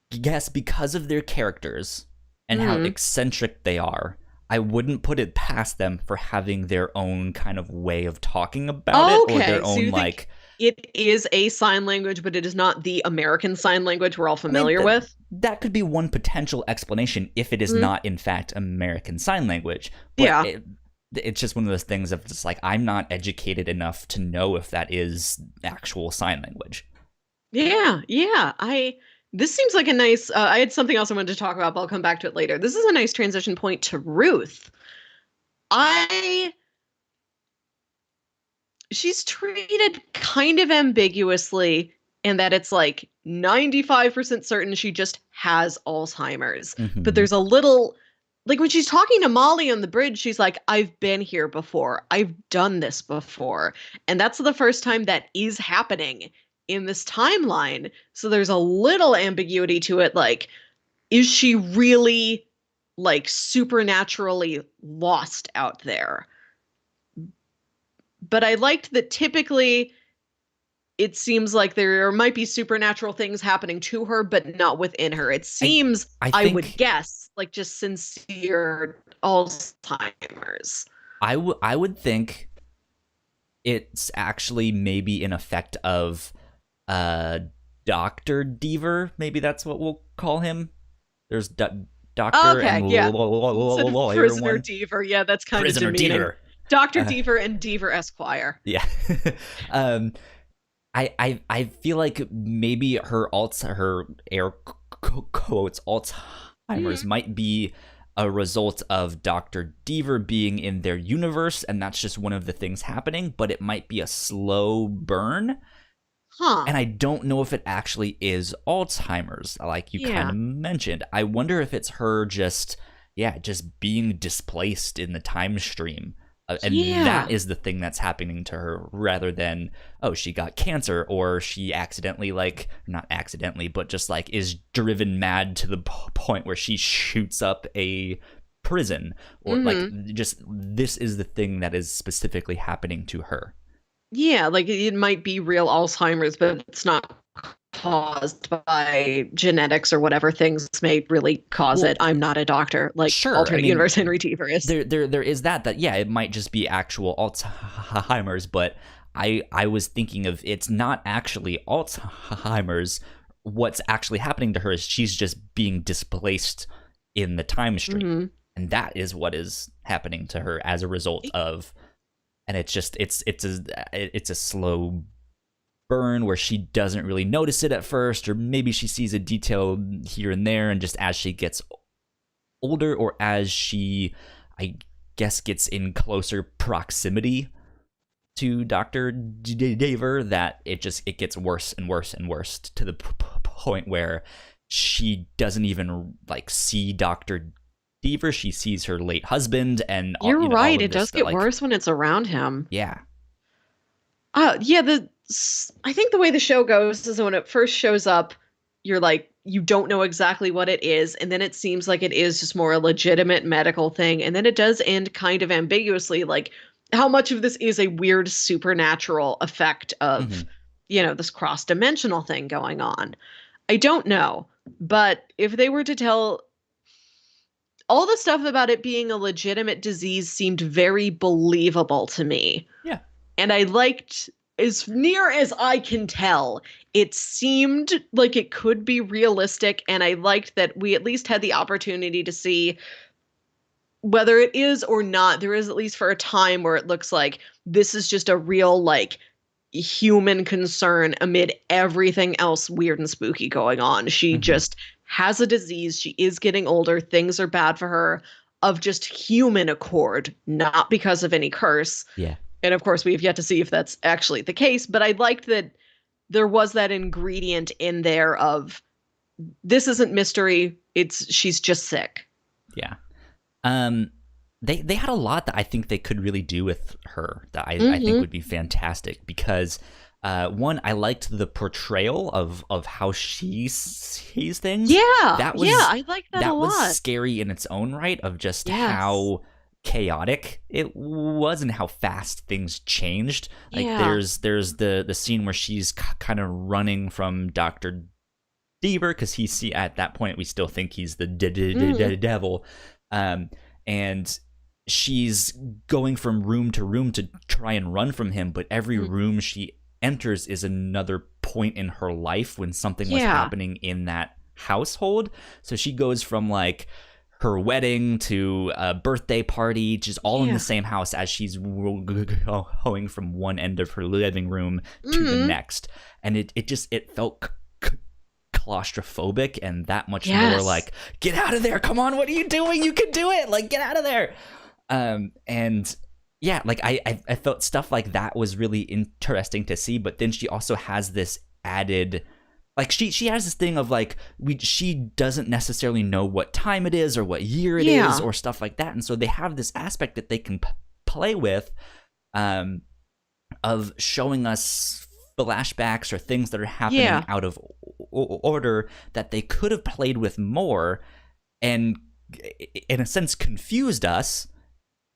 guess because of their characters and how eccentric they are, I wouldn't put it past them for having their own kind of way of talking about it, or their own like. It is a sign language, but it is not the American Sign Language we're all familiar with. That could be one potential explanation if it is not, in fact, American Sign Language. But it's just one of those things of just like, I'm not educated enough to know if that is actual sign language. Yeah. This seems like a nice. I had something else I wanted to talk about, but I'll come back to it later. This is a nice transition point to Ruth. She's treated kind of ambiguously in that it's like 95% certain she just has Alzheimer's. But there's a little, like when she's talking to Molly on the bridge, she's like, I've been here before. I've done this before. And that's the first time that is happening in this timeline. So there's a little ambiguity to it. Like, is she really like supernaturally lost out there? But I liked that typically it seems like there might be supernatural things happening to her, but not within her. It seems, I would guess, like just sincere Alzheimer's. I would think it's actually maybe an effect of Dr. Deaver. Maybe that's what we'll call him. There's Doctor and lawyer Prisoner one. Deaver. Yeah, that's kind of demeaning. Deaver. Dr. Deaver and Deaver Esquire. Yeah. I feel like maybe her air quotes Alzheimer's might be a result of Dr. Deaver being in their universe, and that's just one of the things happening, but it might be a slow burn. And I don't know if it actually is Alzheimer's, like you kind of mentioned. I wonder if it's her just being displaced in the time stream. And that is the thing that's happening to her, rather than, oh, she got cancer, or she accidentally, like, not accidentally, but just like is driven mad to the point where she shoots up a prison, or like just this is the thing that is specifically happening to her. Yeah, like it might be real Alzheimer's, but it's not caused by genetics or whatever things may really cause it. I'm not a doctor, like alternate universe Henry Deaver is. There is that it might just be actual Alzheimer's, but I was thinking of, it's not actually Alzheimer's. What's actually happening to her is she's just being displaced in the time stream, and that is what is happening to her as a result of. And it's just it's a slow burn where she doesn't really notice it at first, or maybe she sees a detail here and there, and just as she gets older, or as she, I guess, gets in closer proximity to Dr. Deaver, that it gets worse and worse and worse to the point where she doesn't even like see Dr. Deaver. She sees her late husband and all, You're all right. of It this does that get like, worse when it's around him. yeah. Yeah, I think the way the show goes is when it first shows up, you're like, you don't know exactly what it is, and then it seems like it is just more a legitimate medical thing, and then it does end kind of ambiguously, like how much of this is a weird supernatural effect Hmm. of, this cross-dimensional thing going on. I don't know, but if they were to tell all the stuff about it being a legitimate disease seemed very believable to me. Yeah. And I liked, as near as I can tell, it seemed like it could be realistic. And I liked that we at least had the opportunity to see whether it is or not. There is, at least for a time, where it looks like this is just a real, like, human concern amid everything else weird and spooky going on. She Hmm. just has a disease. She is getting older. Things are bad for her, of just human accord, not because of any curse. Yeah. And of course, we have yet to see if that's actually the case, but I liked that there was that ingredient in there of, this isn't mystery. She's just sick. Yeah. Um, they had a lot that I think they could really do with her that I think Mm-hmm. would be fantastic because one, I liked the portrayal of how she sees things. Yeah, That yeah, was I like that a that was lot. scary in its own right of just Yes. how chaotic it was and how fast things changed. Like Yeah. there's the scene where she's kind of running from Dr. Deaver because at that point we still think he's the Mm. devil, um, and she's going from room to room to try and run from him. But every Mm. room she enters is another point in her life when something was Yeah. happening in that household. So she goes from like her wedding to a birthday party, just all in Yeah. the same house as she's going from one end of her living room to the Mm. next, and it felt claustrophobic and that much more Yes. like, get out of there, come on, what are you doing, you can do it, like get out of there. And yeah, like I felt stuff like that was really interesting to see, but then she also has this added, like she has this thing of like, she doesn't necessarily know what time it is or what year it is Yeah. or stuff like that, and so they have this aspect that they can play with, of showing us flashbacks or things that are happening Yeah. out of order that they could have played with more and in a sense confused us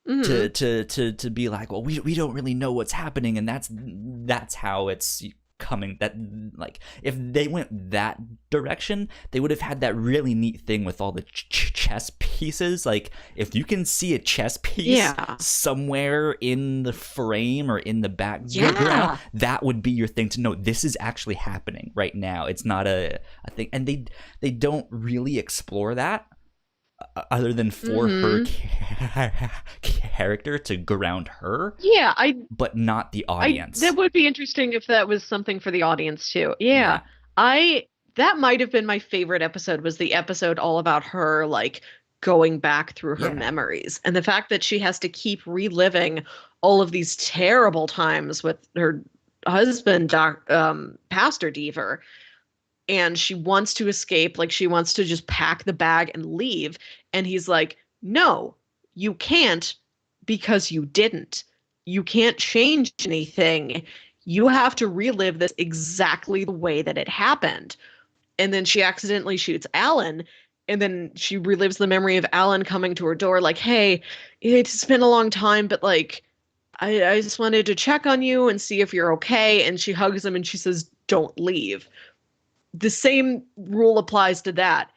Mm. to be like, well, we don't really know what's happening, and that's how it's coming. That, like, if they went that direction, they would have had that really neat thing with all the chess pieces. Like, if you can see a chess piece Yeah. somewhere in the frame or in the background, Yeah. that would be your thing to know this is actually happening right now. It's not a thing, and they don't really explore that other than for her Mm-hmm. character to ground her, Yeah, I but not the I audience. that would be interesting if that was something for the audience too. Yeah. Yeah. I That might have been my favorite episode, was the episode all about her, like, going back through her Yeah. memories, and the fact that she has to keep reliving all of these terrible times with her husband, Pastor Deaver, and she wants to escape, like, she wants to just pack the bag and leave, and he's like, no, you can't, because you didn't. You can't change anything. You have to relive this exactly the way that it happened. And then she accidentally shoots Alan, and then she relives the memory of Alan coming to her door like, hey, it's been a long time, but, like, I just wanted to check on you and see if you're okay. And she hugs him and she says, don't leave. The same rule applies to that.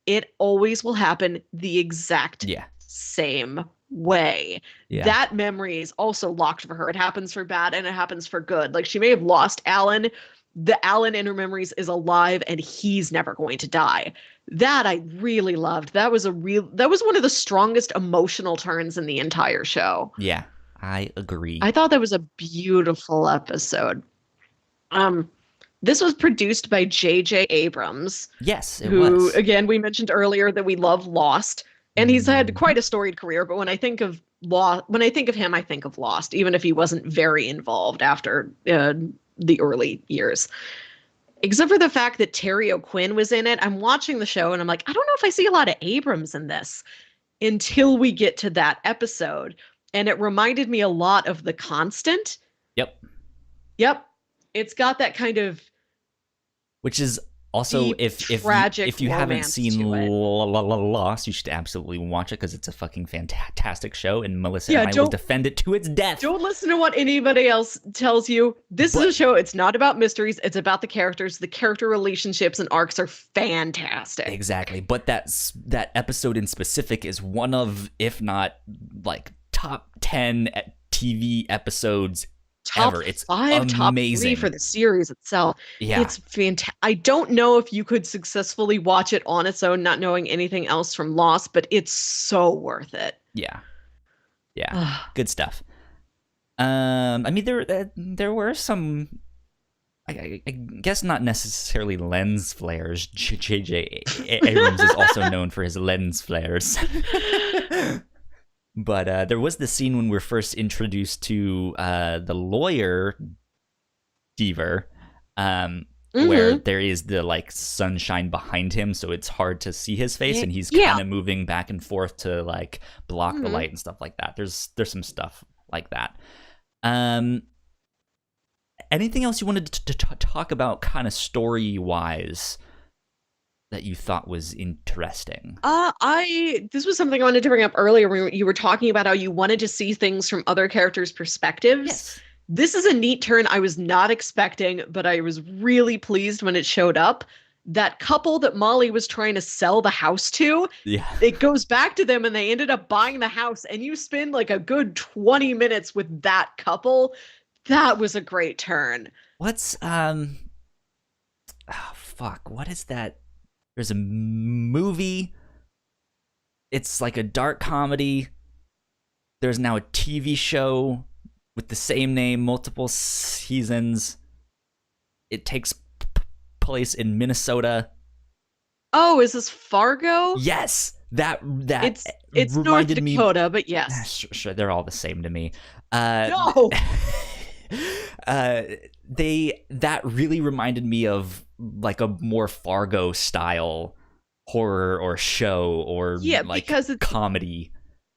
It always will happen the exact Yeah. same way. Yeah. That memory is also locked for her. It happens for bad and it happens for good. Like, she may have lost Alan. The Alan in her memories is alive and he's never going to die. That I really loved. That was one of the strongest emotional turns in the entire show. Yeah. I agree. I thought that was a beautiful episode. Um, this was produced by J.J. Abrams, Yes, it who, was. again, we mentioned earlier that we love Lost, and he's had quite a storied career. But when I think of him, I think of Lost, even if he wasn't very involved after the early years. Except for the fact that Terry O'Quinn was in it. I'm watching the show and I'm like, I don't know if I see a lot of Abrams in this until we get to that episode. And it reminded me a lot of The Constant. Yep. Yep. It's got that kind of Which is also, deep, tragic if you haven't romance seen to it. Lost, you should absolutely watch it because it's a fucking fantastic show, and Melissa Yeah, and I will defend it to its death. Don't listen to what anybody else tells you. This is a show. It's not about mysteries. It's about the characters. The character relationships and arcs are fantastic. Exactly. But that episode in specific is one of, if not like top 10 TV episodes Top ever. It's 5, amazing. top 3 for the series itself. Yeah. It's fantastic. I don't know if you could successfully watch it on its own, not knowing anything else from Lost, but it's so worth it. Yeah. Yeah. Good stuff. I mean, there were some, I guess not necessarily lens flares. J.J. Abrams is also known for his lens flares. But there was the scene when we're first introduced to the lawyer, Deaver, where there is the like sunshine behind him, so it's hard to see his face, and he's kind of moving back and forth to like block the light and stuff like that. There's some stuff like that. Anything else you wanted to talk about, kind of story wise, that you thought was interesting? This was something I wanted to bring up earlier when you were talking about how you wanted to see things from other characters' perspectives. Yes. This is a neat turn I was not expecting, but I was really pleased when it showed up. That couple that Molly was trying to sell the house to, it goes back to them and they ended up buying the house, and you spend like a good 20 minutes with that couple. That was a great turn. What's what is that? There's a movie. It's like a dark comedy. There's now a TV show with the same name, multiple seasons. It takes place in Minnesota. Oh, is this Fargo? Yes, that it's reminded North Dakota, but yes, sure, they're all the same to me. No. That really reminded me of like a more Fargo style horror or show or like because it's comedy.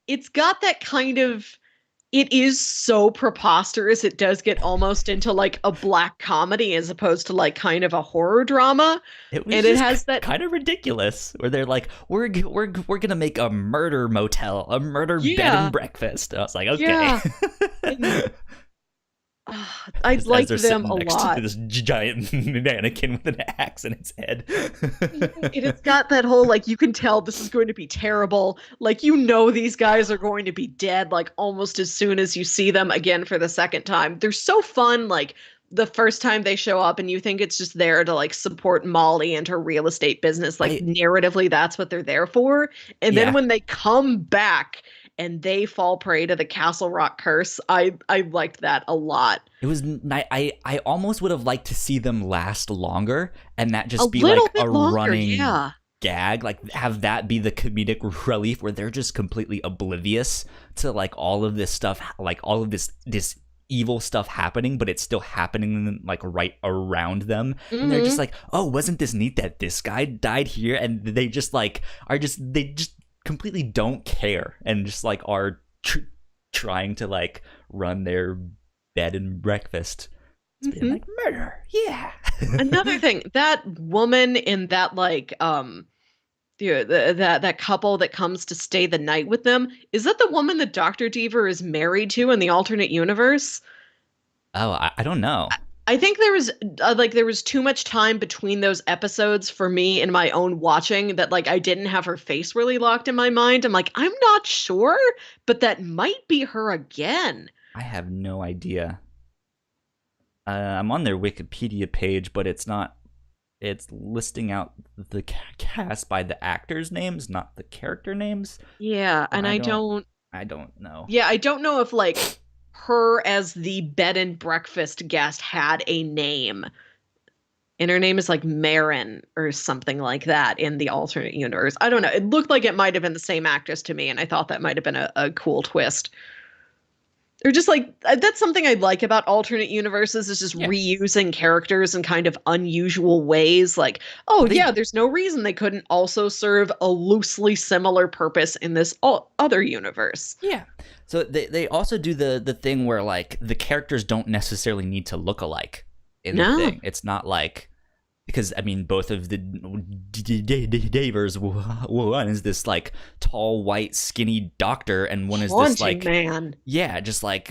It's got that kind of, it is so preposterous. It does get almost into like a black comedy as opposed to like kind of a horror drama. It has that kind of ridiculous where they're like, we're gonna make a murder motel, a murder bed and breakfast. And I was like, okay. Yeah. I liked them a lot. To this giant mannequin with an axe in its head. It's got that whole, like, you can tell this is going to be terrible. Like, you know these guys are going to be dead, like, almost as soon as you see them again for the second time. They're so fun, like, the first time they show up and you think it's just there to, like, support Molly and her real estate business. Like, narratively, that's what they're there for. And then when they come back and they fall prey to the Castle Rock curse, I liked that a lot. It was I almost would have liked to see them last longer, and that just be like a longer, running gag, like have that be the comedic relief where they're just completely oblivious to like all of this stuff, like all of this evil stuff happening, but it's still happening like right around them, and they're just like, oh, wasn't this neat that this guy died here? And they just like they just completely don't care and just like are trying to like run their bed and breakfast. It's been like murder. Yeah. Another thing, that woman in that like that couple that comes to stay the night with them, is that the woman that Dr. Deaver is married to in the alternate universe? Oh, I don't know. I think there was too much time between those episodes for me in my own watching that like I didn't have her face really locked in my mind. I'm like, I'm not sure, but that might be her again. I have no idea. I'm on their Wikipedia page, but it's not. It's listing out the cast by the actors' names, not the character names. Yeah, and I don't know. Yeah, I don't know if like her as the bed and breakfast guest had a name. And her name is like Marin or something like that in the alternate universe. I don't know. It looked like it might have been the same actress to me, and I thought that might have been a cool twist. They're just like that's something I like about alternate universes is just Yeah. reusing characters in kind of unusual ways. Like, oh Well, yeah, there's no reason they couldn't also serve a loosely similar purpose in this other universe. yeah. So they also do the thing where like the characters don't necessarily need to look alike in the No, thing. It's not like because I mean both of the Davers, one is this like tall white skinny doctor and one is this haunting like man. yeah, just like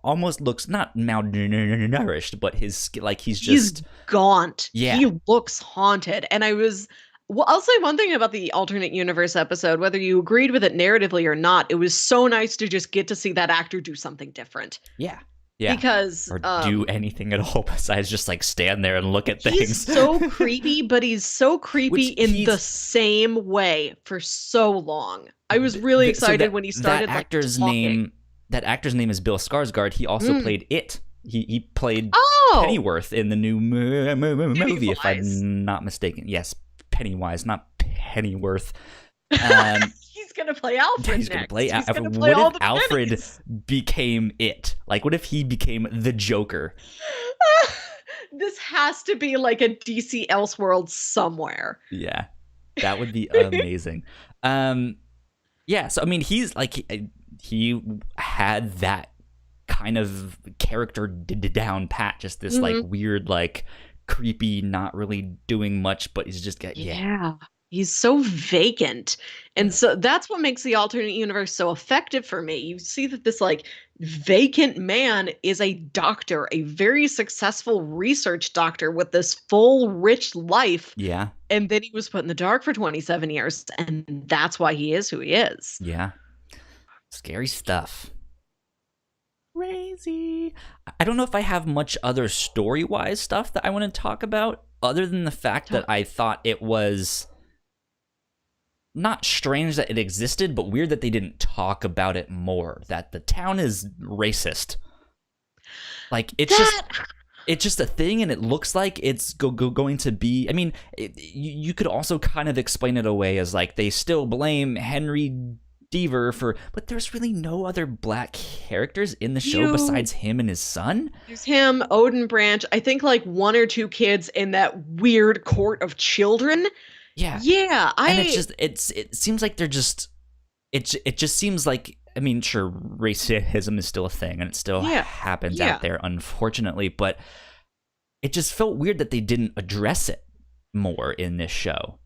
almost looks not malnourished, but like he's He's just gaunt. yeah, He looks haunted. And I was, well, I'll say one thing about the alternate universe episode, whether you agreed with it narratively or not, it was so nice to just get to see that actor do something different. yeah, yeah, Because or do anything at all besides just like stand there and look at he's things. so creepy, but he's so creepy Which in the same way for so long. I was really so excited when he started that like actor's talking. name that actor's name is Bill Skarsgård. He also Mm. played it. He played Oh, Pennyworth in the new movie, if Pennywise. I'm not mistaken. Yes, Pennywise, not Pennyworth. Um, He's gonna play Alfred he's gonna next. play. He's gonna play What all if the Alfred pennies. became it? Like, what if he became the Joker? This has to be like a DC Elseworld somewhere. Yeah, that would be amazing. Yeah. So I mean, he's like he had that kind of character down pat. Just this like Mhm. weird, like creepy, not really doing much, but he's just got yeah. Yeah. He's so vacant. And so that's what makes the alternate universe so effective for me. You see that this like vacant man is a doctor, a very successful research doctor with this full rich life. Yeah. And then he was put in the dark for 27 years and that's why he is who he is. Yeah. Scary stuff. Crazy. I don't know if I have much other story-wise stuff that I want to talk about other than the fact that I thought it was not strange that it existed, but weird that they didn't talk about it more. That the town is racist. Like it's just a thing, and it looks like it's going to be. I mean, you could also kind of explain it away as like they still blame Henry Deaver for, but there's really no other black characters in the show besides him and his son. There's him, Odin Branch. I think like one or two kids in that weird court of children. Yeah, Yeah, and it seems like they're just it just seems like, I mean, sure, racism is still a thing and it still happens out there, unfortunately, but it just felt weird that they didn't address it more in this show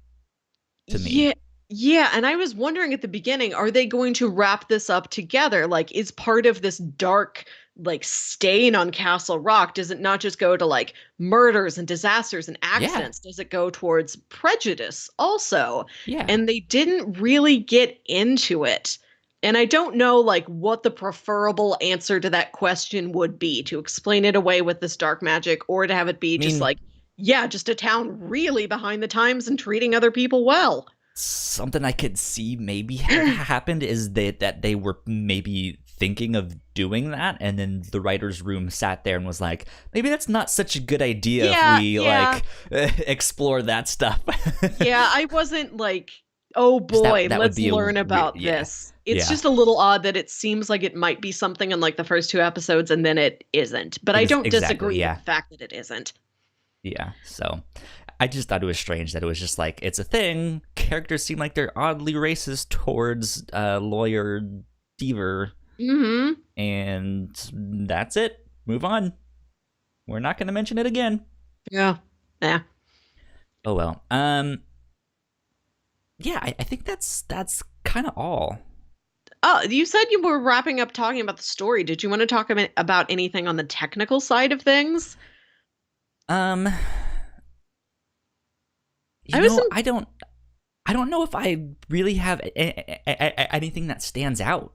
to me. Yeah. Yeah, and I was wondering at the beginning, are they going to wrap this up together? Like, is part of this dark, like, stain on Castle Rock, does it not just go to, like, murders and disasters and accidents? Does it go towards prejudice also? Yeah. And they didn't really get into it. And I don't know, like, what the preferable answer to that question would be, to explain it away with this dark magic, or to have it be just like, yeah, just a town really behind the times and treating other people well. Something I could see maybe happened is that they were maybe thinking of doing that, and then the writer's room sat there and was like, maybe that's not such a good idea if we like explore that stuff. Yeah, I wasn't like, oh boy, that let's learn about this. It's just a little odd that it seems like it might be something in like the first two episodes and then it isn't. But I don't disagree with the fact that it isn't. Yeah, so I just thought it was strange that it was just like, it's a thing. Characters seem like they're oddly racist towards lawyer Deaver. Mm-hmm. And that's it. Move on. We're not going to mention it again. Yeah. Yeah. Oh, well. Yeah, I think that's kind of all. Oh, you said you were wrapping up talking about the story. Did you want to talk about anything on the technical side of things? I don't know if I really have anything that stands out.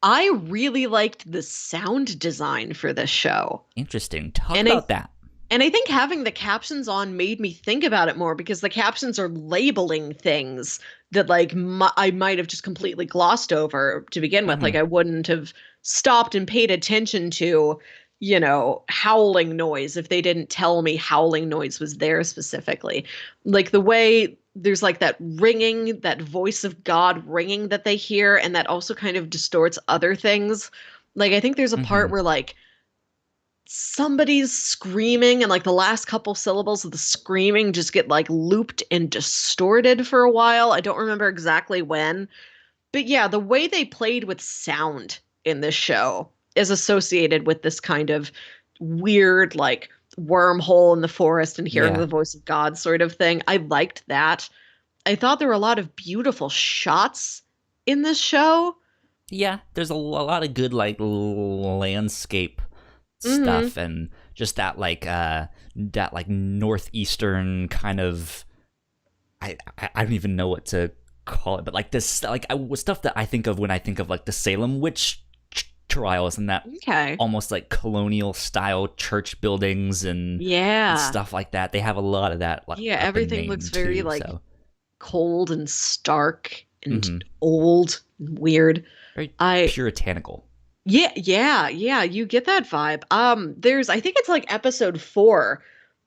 I really liked the sound design for this show. Interesting. Talk about that. And I think having the captions on made me think about it more, because the captions are labeling things that like I might have just completely glossed over to begin with. Like I wouldn't have stopped and paid attention to, you know, howling noise if they didn't tell me howling noise was there specifically. Like the way there's like that ringing, that voice of God ringing that they hear, and that also kind of distorts other things. Like I think there's a part Hmm. where like somebody's screaming and like the last couple syllables of the screaming just get like looped and distorted for a while. I don't remember exactly when. But yeah, the way they played with sound in this show is associated with this kind of weird like wormhole in the forest and hearing Yeah. the voice of God sort of thing. I liked that. I thought there were a lot of beautiful shots in this show. Yeah, there's a lot of good like landscape Mhm. stuff and just that like northeastern kind of I don't even know what to call it, but like this like stuff that I think of when I think of like the Salem witch trials and that Okay. almost like colonial style church buildings and Yeah. stuff like that. They have a lot of that like Yeah, up in everything looks Maine very too. like So cold and stark and hmm old and weird. very I puritanical. yeah, you get that vibe. There's I think it's like episode 4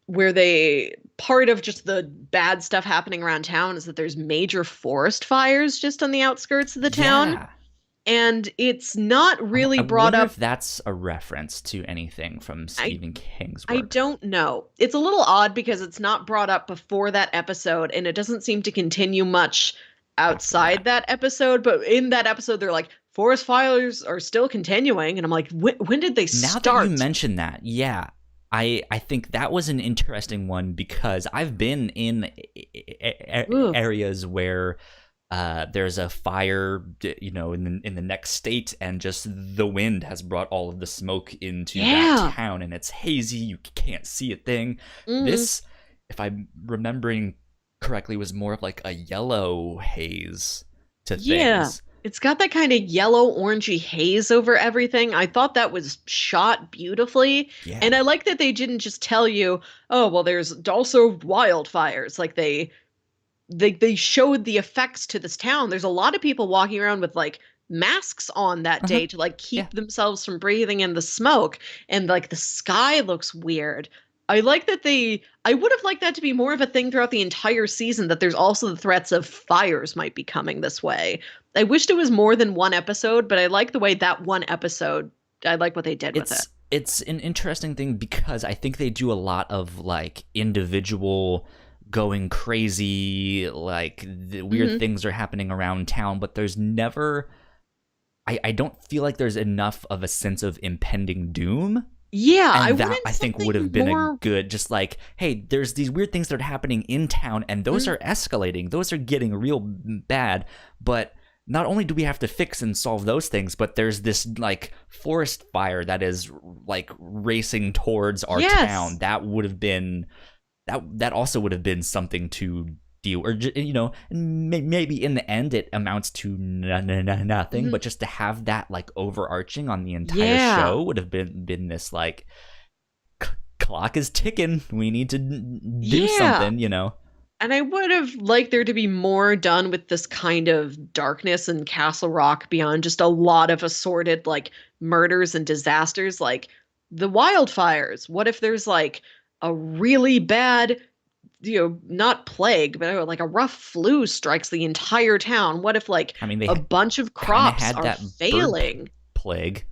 where they part of just the bad stuff happening around town is that there's major forest fires just on the outskirts of the town, Yeah. and it's not really I brought wonder if up. that's a reference to anything from I Stephen King's I work. don't know. It's a little odd because it's not brought up before that episode and it doesn't seem to continue much After outside that. that episode, but in that episode they're like forest fires are still continuing and I'm like when did they Now that you start? mention that, yeah, I think that was an interesting one because I've been in Ooh. areas where there's a fire, in the next state, and just the wind has brought all of the smoke into that Yeah. town, and it's hazy. You can't see a thing. Mhm. This, if I'm remembering correctly, was more of like a yellow haze to Yeah. things. It's got that kind of yellow orangey haze over everything. I thought that was shot beautifully. And Yeah. I like that they didn't just tell you, "Oh, well there's also wildfires." Like they showed the effects to this town. There's a lot of people walking around with like masks on that Uh huh. day to like Yeah. keep themselves from breathing in the smoke and like the sky looks weird. I like that I would have liked that to be more of a thing throughout the entire season that there's also the threats of fires might be coming this way. I wished it was more than one episode, but I like the way that one episode I like what they did with it. It's an interesting thing because I think they do a lot of like individual going crazy, like the weird Mhm. things are happening around town, but there's never I don't feel like there's enough of a sense of impending doom. Yeah, I And that wanted I think would have something been a more. good, just like, hey, there's these weird things that are happening in town, and those Mm, are escalating. Those are getting real bad. But not only do we have to fix and solve those things, but there's this like forest fire that is like racing towards our town. yes. That would have been that also would have been something to deal, or maybe in the end it amounts to nothing, Mhm. but just to have that like overarching on the entire Yeah. show would have been this like clock is ticking. We need to do Yeah. something. And I would have liked there to be more done with this kind of darkness in Castle Rock beyond just a lot of assorted like murders and disasters like the wildfires. What if there's like a really bad, not plague, but like a rough flu strikes the entire town? What if like I mean, they a bunch of kind of crops had are that bird failing? plague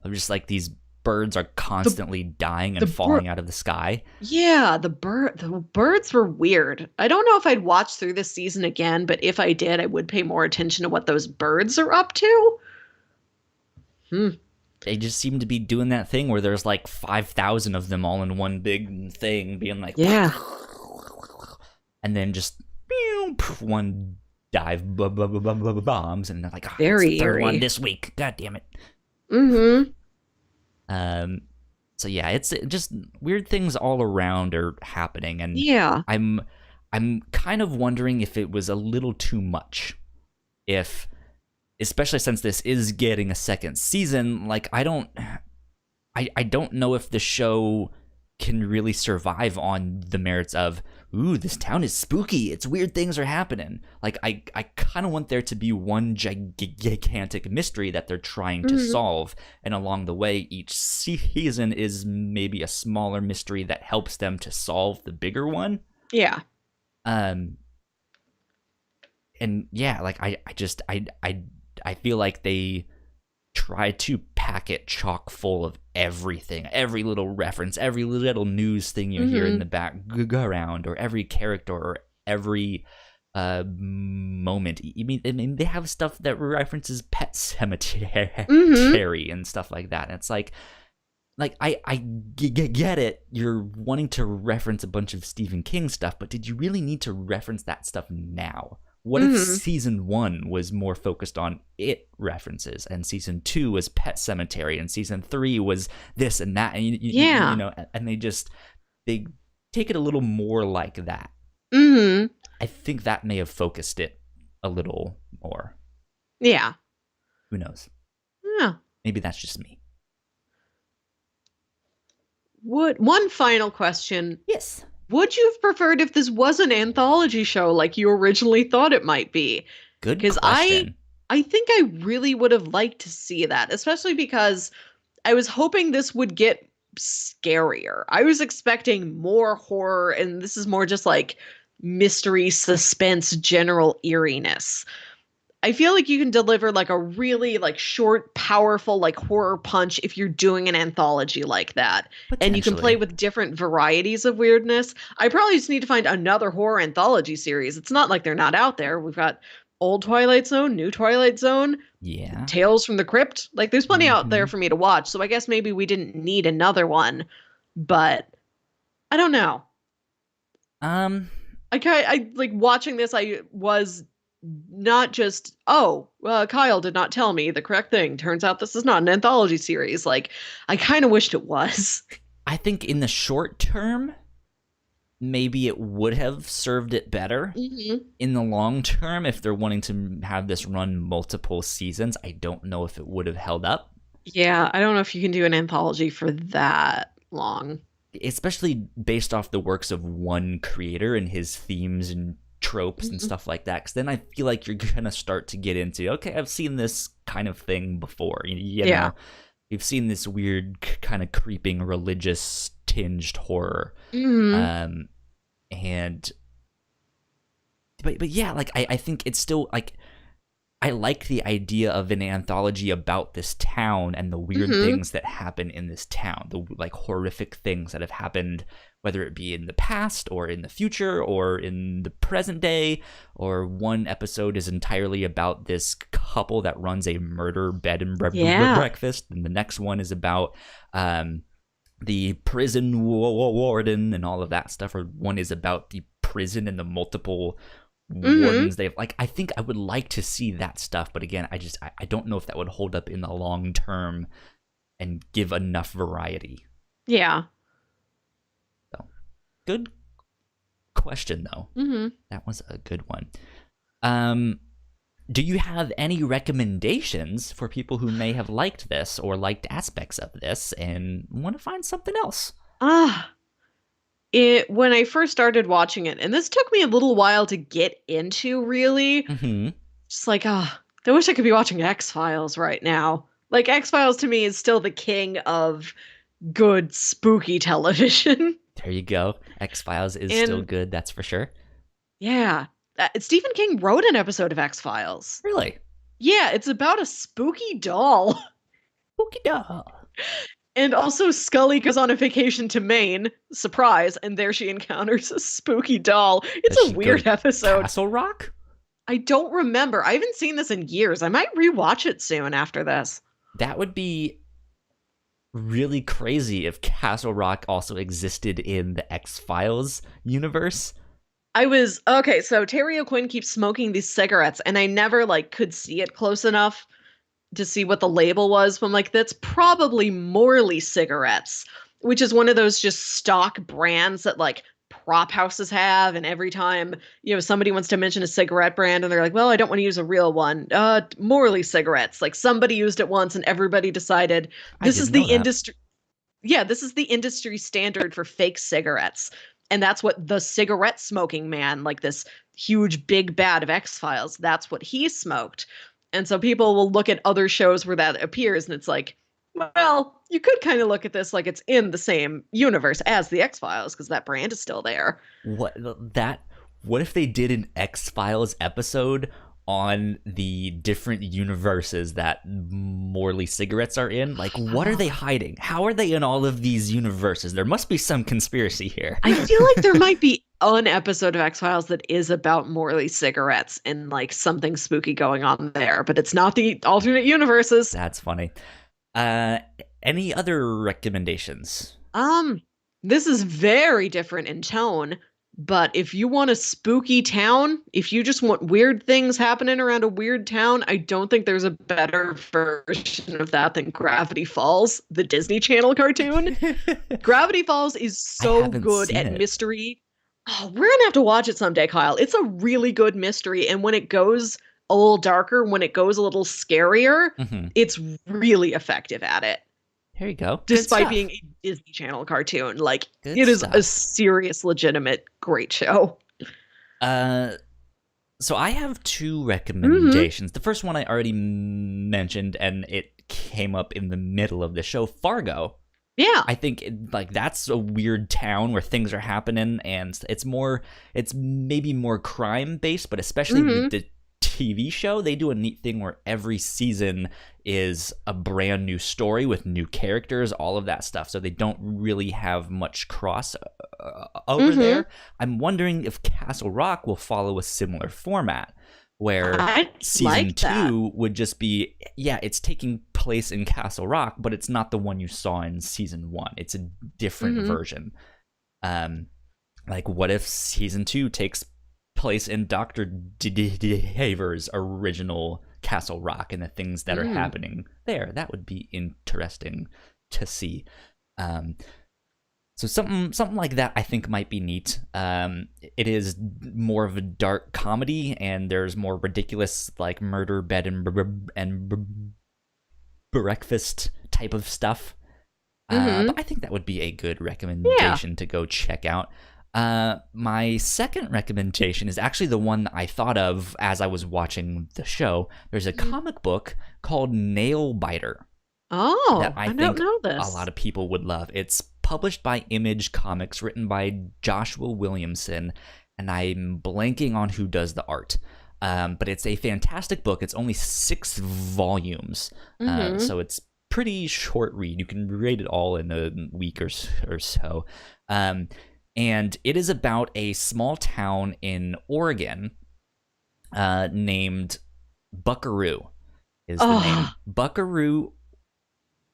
of just like these birds are The constantly dying the and bir- falling out of the sky. Yeah, the birds were weird. I don't know if I'd watch through this season again, but if I did, I would pay more attention to what those birds are up to. Hmm. They just seem to be doing that thing where there's like 5,000 of them all in one big thing, being like, Yeah. and then just one dive bombs, and they're like, it's the Very third one eerie. this week. God damn it. Mm-hmm. Um, so yeah, it's just weird things all around are happening, and Yeah. I'm kind of wondering if it was a little too much. If, especially since this is getting a second season, like I don't know if the show can really survive on the merits of, ooh, this town is spooky. It's weird things are happening. Like I kind of want there to be one gigantic mystery that they're trying to Mm-hmm. solve, and along the way, each season is maybe a smaller mystery that helps them to solve the bigger one. Yeah. Um, and yeah, like I just I feel like they try to pack it chock full of everything, every little reference, every little news thing you hear in the background, or every character, or every moment. I mean, they have stuff that references Pet Cemetery and stuff like that. And it's like I get it. You're wanting to reference a bunch of Stephen King stuff, but did you really need to reference that stuff now? What if season 1 was more focused on it references, and season 2 was Pet Cemetery, and season 3 was this and that, and you know, and they take it a little more like that. I think that may have focused it a little more. Yeah. Who knows? Yeah. Maybe that's just me. One final question. Yes. Would you have preferred if this was an anthology show like you originally thought it might be? Good question. I think I really would have liked to see that, especially because I was hoping this would get scarier. I was expecting more horror, and this is more just like mystery, suspense, general eeriness. I feel like you can deliver like a really like short, powerful like horror punch if you're doing an anthology like that. And you can play with different varieties of weirdness. I probably just need to find another horror anthology series. It's not like they're not out there. We've got old Twilight Zone, new Twilight Zone, Tales from the Crypt. Like there's plenty out there for me to watch. So I guess maybe we didn't need another one, but I don't know. I like watching this. I was not just, Kyle did not tell me the correct thing. Turns out this is not an anthology series. Like, I kind of wished it was. I think in the short term, maybe it would have served it better. In the long term, if they're wanting to have this run multiple seasons, I don't know if it would have held up. Yeah, I don't know if you can do an anthology for that long. Especially based off the works of one creator and his themes and tropes and stuff like that, because then I feel like you're gonna start to get into, okay, I've seen this kind of thing before. You know, you've seen this weird kind of creeping religious tinged horror, but yeah, like I think it's still like, I like the idea of an anthology about this town and the weird things that happen in this town, the like horrific things that have happened, whether it be in the past or in the future or in the present day, or one episode is entirely about this couple that runs a murder bed and breakfast, and the next one is about the prison warden and all of that stuff, or one is about the prison and the multiple wardens they've, like, I think I would like to see that stuff, but again, I don't know if that would hold up in the long term and give enough variety. Yeah. So, good question though. That was a good one. Do you have any recommendations for people who may have liked this or liked aspects of this and want to find something else? When I first started watching it, and this took me a little while to get into, really, just like, I wish I could be watching X-Files right now. Like, X-Files to me is still the king of good, spooky television. There you go. X-Files is still good, that's for sure. Yeah. Stephen King wrote an episode of X-Files. Really? Yeah, it's about a spooky doll. Spooky doll. And also Scully goes on a vacation to Maine, surprise, and there she encounters a spooky doll. It's a weird episode. Castle Rock? I don't remember. I haven't seen this in years. I might rewatch it soon after this. That would be really crazy if Castle Rock also existed in the X-Files universe. So Terry O'Quinn keeps smoking these cigarettes, and I never, could see it close enough to see what the label was. But I'm like, that's probably Morley cigarettes, which is one of those just stock brands that, prop houses have, and every time somebody wants to mention a cigarette brand and they're like, well, I don't want to use a real one, Morley cigarettes, somebody used it once and everybody decided this is the industry. Yeah, this is the industry standard for fake cigarettes, and that's what the cigarette smoking man, this huge big bad of X-Files, that's what he smoked. And so people will look at other shows where that appears, and it's like, well, you could kind of look at this like it's in the same universe as the X-Files, because that brand is still there. What if they did an X-Files episode on the different universes that Morley cigarettes are in. Like, what are they hiding? How are they in all of these universes? There must be some conspiracy here. I feel like there might be an episode of X-Files that is about Morley cigarettes and like something spooky going on there, but it's not the alternate universes. That's funny. Any other recommendations? This is very different in tone, but if you want a spooky town, if you just want weird things happening around a weird town, I don't think there's a better version of that than Gravity Falls, the Disney Channel cartoon. Gravity Falls is so good at mystery. Oh, we're gonna have to watch it someday, Kyle. It's a really good mystery, and when it goes a little darker, when it goes a little scarier, it's really effective at it. Here you go. Despite being a Disney Channel cartoon, like it is a serious, legitimate, great show. So I have two recommendations. The first one I already mentioned, and it came up in the middle of the show, Fargo. Yeah. I think that's a weird town where things are happening, and it's maybe more crime based, but especially with the TV show, they do a neat thing where every season is a brand new story with new characters, all of that stuff. So they don't really have much cross over there. I'm wondering if Castle Rock will follow a similar format, where season 2 would just be, it's taking place in Castle Rock, but it's not the one you saw in season 1. It's a different version. Like, what if season 2 takes place in Dr. Deaver's original Castle Rock and the things that are happening there? That would be interesting to see. So something like that I think might be neat. It is more of a dark comedy, and there's more ridiculous like murder, bed and breakfast type of stuff. But I think that would be a good recommendation to go check out. My second recommendation is actually the one that I thought of as I was watching the show. There's a comic book called Nail Biter. Oh, that I don't know this. A lot of people would love. It's published by Image Comics, written by Joshua Williamson, and I'm blanking on who does the art. But it's a fantastic book. It's only 6 volumes, so it's pretty short read. You can read it all in a week or so. And it is about a small town in Oregon named Buckaroo is the name. Buckaroo,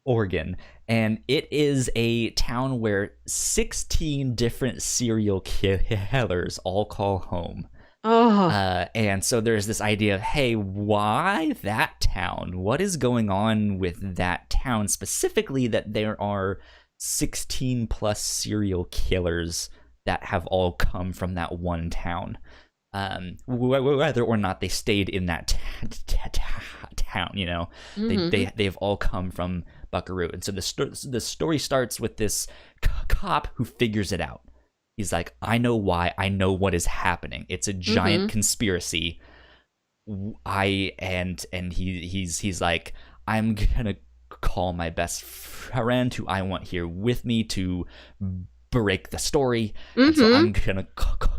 Oregon. And it is a town where 16 different serial killers all call home. And so there's this idea of, hey, why that town? What is going on with that town? Specifically that there are 16 plus serial killers that have all come from that one town, whether or not they stayed in that town. You know, they've all come from Buckaroo. And so the story starts with this cop who figures it out. He's like, I know why. I know what is happening. It's a giant conspiracy. He's like, I'm gonna call my best friend who I want here with me to break the story. And so I'm gonna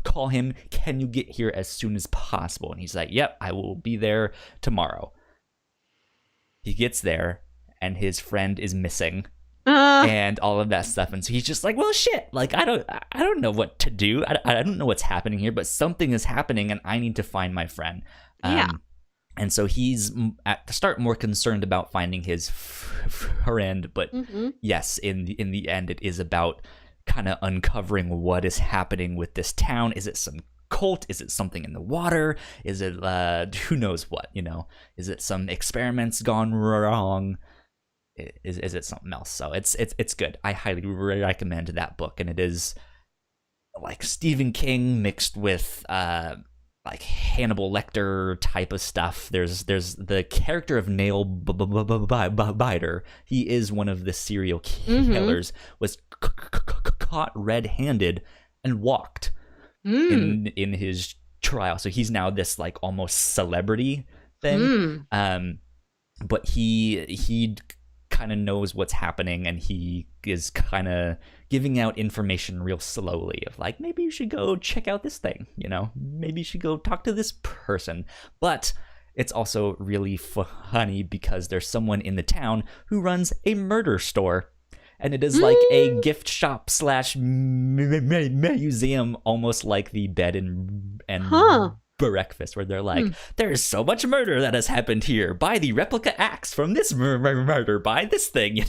call him. Can you get here as soon as possible? And he's like, yep, I will be there tomorrow. He gets there and his friend is missing and all of that stuff. And so he's just like, well, shit, like I don't know what to do. I don't know what's happening here, but something is happening and I need to find my friend. And so he's at the start more concerned about finding his friend, but yes, in the end, it is about kind of uncovering what is happening with this town. Is it some cult? Is it something in the water? Is it who knows what? You know, is it some experiments gone wrong? Is it something else? So it's good. I highly recommend that book, and it is like Stephen King mixed with like Hannibal Lecter type of stuff. There's the character of Nail Biter. He is one of the serial killers. Was caught red-handed and walked in his trial. So he's now this like almost celebrity thing. But he kind of knows what's happening, and he is kind of giving out information real slowly of like, maybe you should go check out this thing, maybe you should go talk to this person. But it's also really funny because there's someone in the town who runs a murder store, and it is like a gift shop / museum, almost like the bed and breakfast, where they're like, there's so much murder that has happened here. Buy the replica axe from this murder. Buy this thing,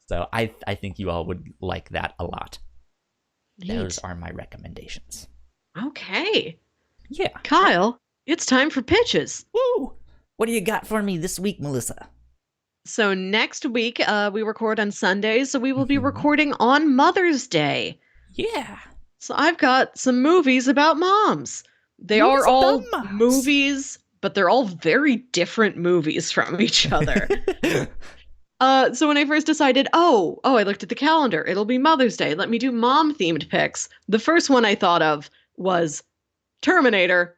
So I think you all would like that a lot. Neat. Those are my recommendations. Okay. Yeah. Kyle, it's time for pitches. Woo! What do you got for me this week, Melissa? So next week, we record on Sundays, so we will be recording on Mother's Day. Yeah. So I've got some movies about moms. They are all movies, but they're all very different movies from each other. So when I first decided, I looked at the calendar. It'll be Mother's Day. Let me do mom-themed picks. The first one I thought of was Terminator.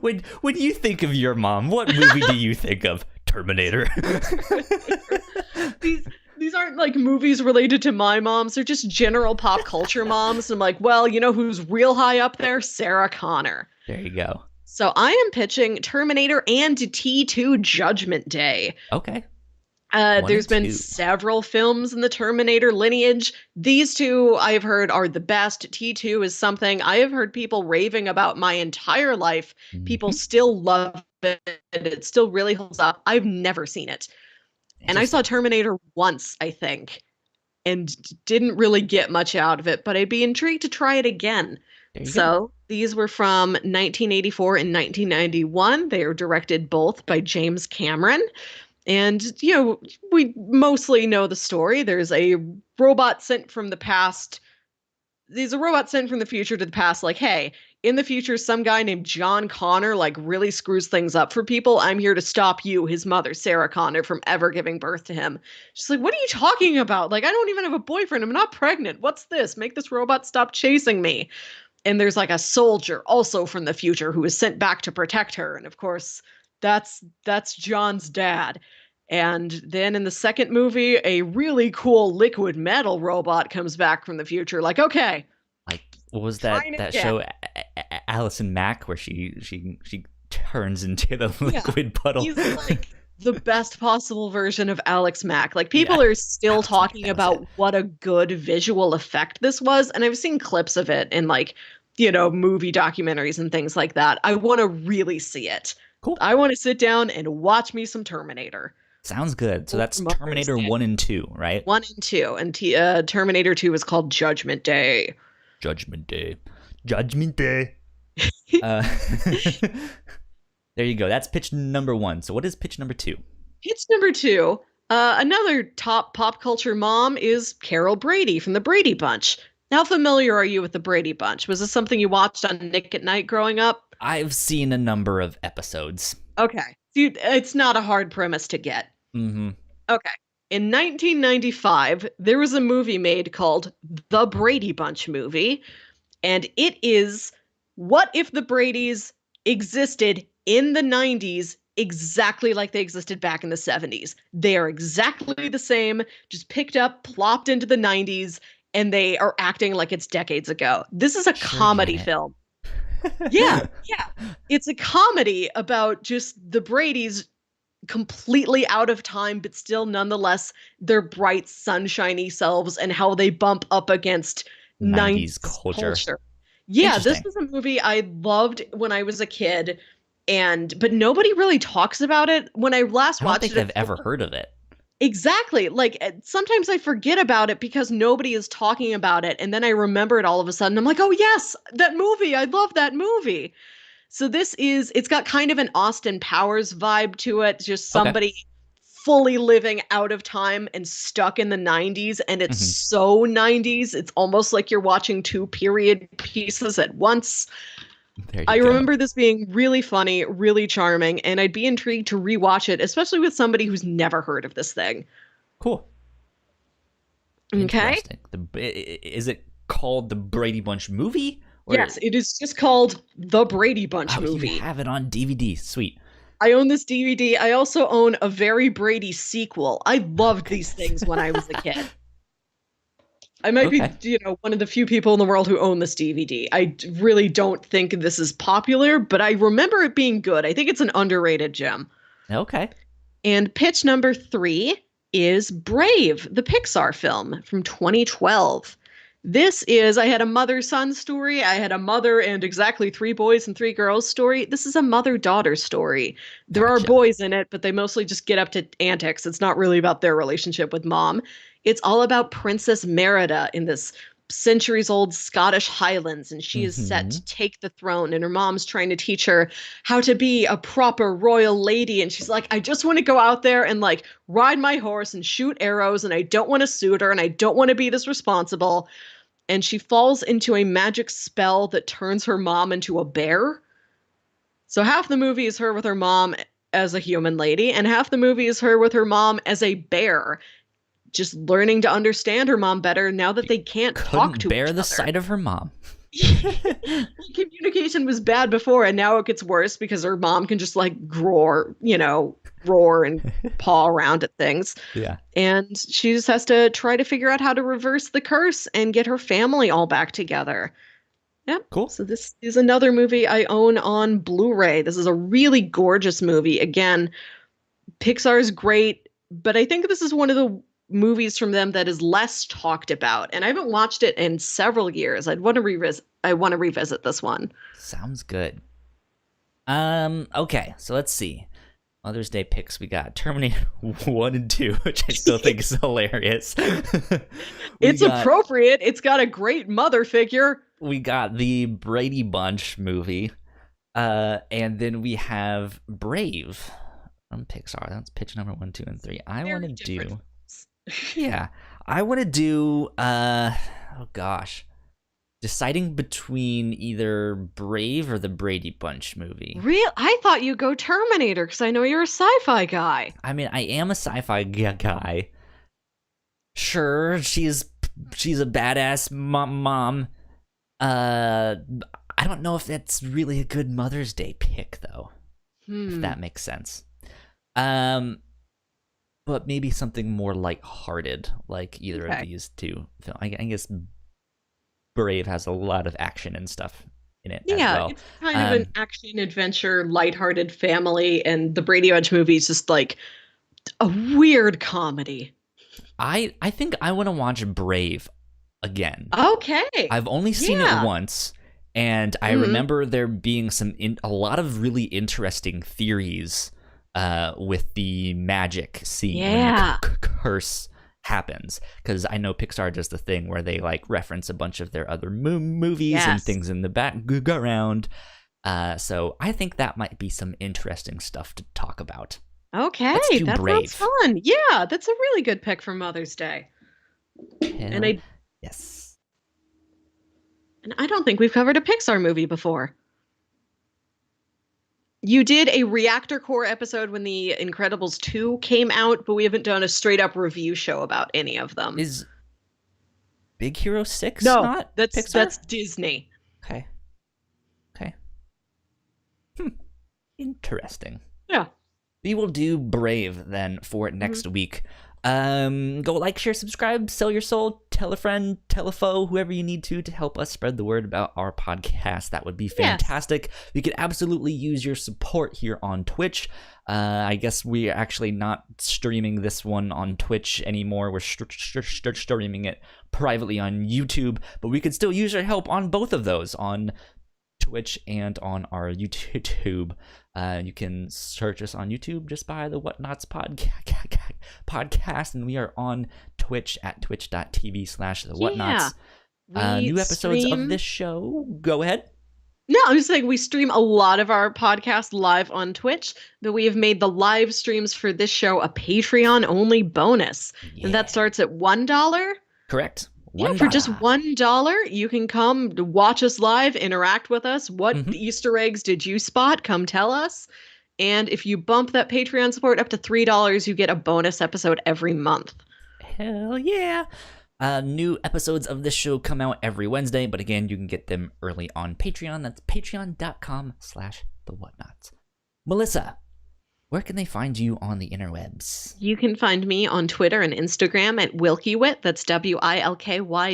When you think of your mom, what movie do you think of? Terminator. These aren't like movies related to my moms. They're just general pop culture moms. I'm like, well, you know who's real high up there? Sarah Connor. There you go. So I am pitching Terminator and T2 Judgment Day. Okay. There's been several films in the Terminator lineage. These two I've heard are the best. T2 is something I have heard people raving about my entire life. People still love it. It still really holds up. I've never seen it. And I saw Terminator once, I think, and didn't really get much out of it, but I'd be intrigued to try it again. So these were from 1984 and 1991. They are directed both by James Cameron. And, we mostly know the story. There's a robot sent from the past. There's a robot sent from the future to the past, like, hey, in the future, some guy named John Connor, like, really screws things up for people. I'm here to stop you, his mother, Sarah Connor, from ever giving birth to him. She's like, what are you talking about? Like, I don't even have a boyfriend. I'm not pregnant. What's this? Make this robot stop chasing me. And there's, like, a soldier also from the future who is sent back to protect her. And, of course, that's John's dad. And then in the second movie, a really cool liquid metal robot comes back from the future. Like, okay. Like, what was that show, Allison Mack, where she turns into the liquid puddle? He's like the best possible version of Alex Mack. Like, people are still Alex talking Mack, about what a good visual effect this was. And I've seen clips of it in, like, movie documentaries and things like that. I want to really see it. Cool. I want to sit down and watch me some Terminator. Sounds good. So that's Terminator 1 and 2, right? 1 and 2. And Terminator 2 is called Judgment Day. Judgment Day. Judgment Day. There you go. That's pitch number 1. So what is pitch number 2? Pitch number 2. Another top pop culture mom is Carol Brady from the Brady Bunch. How familiar are you with the Brady Bunch? Was this something you watched on Nick at Night growing up? I've seen a number of episodes. Okay. It's not a hard premise to get. Mm-hmm. Okay. In 1995, there was a movie made called The Brady Bunch Movie, and it is what if the Bradys existed in the 90s exactly like they existed back in the 70s. They are exactly the same, just picked up, plopped into the 90s, and they are acting like it's decades ago. This is a comedy film. Yeah. It's a comedy about just the Bradys completely out of time, but still nonetheless their bright, sunshiny selves and how they bump up against 90s culture. Yeah, this was a movie I loved when I was a kid, but nobody really talks about it. When I last watched it, I don't think I've ever heard of it. Exactly. Like, sometimes I forget about it because nobody is talking about it. And then I remember it all of a sudden. I'm like, oh, yes, that movie. I love that movie. So it's got kind of an Austin Powers vibe to it. Just somebody fully living out of time and stuck in the 90s. And it's so 90s. It's almost like you're watching two period pieces at once. I remember this being really funny, really charming, and I'd be intrigued to rewatch it, especially with somebody who's never heard of this thing. Cool. Okay. Is it called the Brady Bunch movie? Yes, it is just called The Brady Bunch Movie. You have it on DVD. Sweet. I own this DVD. I also own a Very Brady sequel. I loved these things when I was a kid. I might Okay. be, one of the few people in the world who own this DVD. I really don't think this is popular, but I remember it being good. I think it's an underrated gem. Okay. And pitch number 3 is Brave, the Pixar film from 2012. This is, I had a mother-son story. I had a mother and exactly 3 boys and 3 girls story. This is a mother-daughter story. There are Gotcha. boys in it, but they mostly just get up to antics. It's not really about their relationship with mom. It's all about Princess Merida in this centuries-old Scottish Highlands, and she is set to take the throne, and her mom's trying to teach her how to be a proper royal lady, and she's like, I just want to go out there and like ride my horse and shoot arrows, and I don't want to suit her, and I don't want to be this responsible. And she falls into a magic spell that turns her mom into a bear. So half the movie is her with her mom as a human lady, and half the movie is her with her mom as a bear, just learning to understand her mom better now that they can't talk to each other. Couldn't bear the sight of her mom. Communication was bad before, and now it gets worse because her mom can just like roar and paw around at things. Yeah. And she just has to try to figure out how to reverse the curse and get her family all back together. Yep. Cool. So this is another movie I own on Blu-ray. This is a really gorgeous movie. Again, Pixar's great, but I think this is one of the movies from them that is less talked about, and I haven't watched it in several years. I want to revisit this one. Sounds good. Okay, so let's see. Mother's Day picks, we got Terminator 1 and 2, which I still think is hilarious. It's appropriate. It's got a great mother figure. We got the Brady Bunch movie, and then we have Brave from Pixar. That's pitch number 1, 2, and 3. I want to do... Yeah, I want to do, oh gosh, deciding between either Brave or the Brady Bunch movie. Real? I thought you'd go Terminator because I know you're a sci-fi guy. I mean, I am a sci-fi guy. Sure, she's a badass mom. I don't know if that's really a good Mother's Day pick, though, if that makes sense. But maybe something more lighthearted, like either of these two. I guess Brave has a lot of action and stuff in it as well. It's kind of an action-adventure, lighthearted family, and the Brady Bunch movie is just like a weird comedy. I think I want to watch Brave again. Okay. I've only seen it once, and I remember there being a lot of really interesting theories with the magic scene when the curse happens, because I know Pixar does the thing where they like reference a bunch of their other movies and things in the background. So I think that might be some interesting stuff to talk about. Okay, that sounds fun. Yeah, that's a really good pick for Mother's Day. Yes. And I don't think we've covered a Pixar movie before. You did a Reactor Core episode when The Incredibles 2 came out, but we haven't done a straight-up review show about any of them. Is Big Hero 6 not Pixar? That's Disney. Okay. Interesting. Yeah. We will do Brave then for next week. Go like, share, subscribe, sell your soul, tell a friend, tell a foe, whoever you need to help us spread the word about our podcast. That would be fantastic. Yes. We could absolutely use your support here on Twitch. I guess we're actually not streaming this one on Twitch anymore. We're streaming it privately on YouTube, but we could still use your help on both of those, on Twitch and on our YouTube. You can search us on YouTube just by the Whatnauts podcast, and we are on Twitch at twitch.tv/the Whatnauts. New episodes of this show. Go ahead. No, I'm just saying we stream a lot of our podcast live on Twitch, but we have made the live streams for this show a Patreon-only bonus. And that starts at $1. Correct. Yeah, for just $1, you can come to watch us live, interact with us. What Easter eggs did you spot? Come tell us. And if you bump that Patreon support up to $3, you get a bonus episode every month. Hell yeah. New episodes of this show come out every Wednesday, but again, you can get them early on Patreon. That's patreon.com/thewhatnauts. Melissa, where can they find you on the interwebs? You can find me on Twitter and Instagram at Wilkywit. That's WILKYWIT.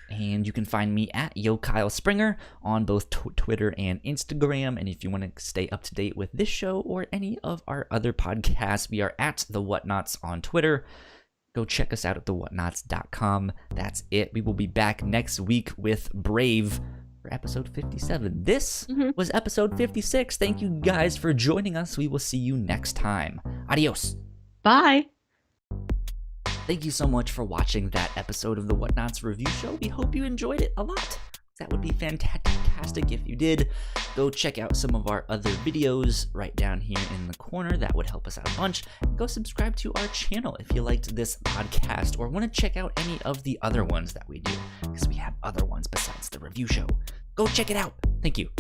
And you can find me at Yo Kyle Springer on both Twitter and Instagram. And if you want to stay up to date with this show or any of our other podcasts, we are at The Whatnauts on Twitter. Go check us out at thewhatnauts.com. That's it. We will be back next week with Brave for episode 57. This was episode 56. Thank you guys for joining us. We will see you next time. Adios. Bye. Thank you so much for watching that episode of the Whatnauts review show. We hope you enjoyed it a lot. That would be fantastic if you did. Go check out some of our other videos right down here in the corner. That would help us out a bunch. Go subscribe to our channel if you liked this podcast or want to check out any of the other ones that we do, because we have other ones besides the review show. Go check it out. Thank you.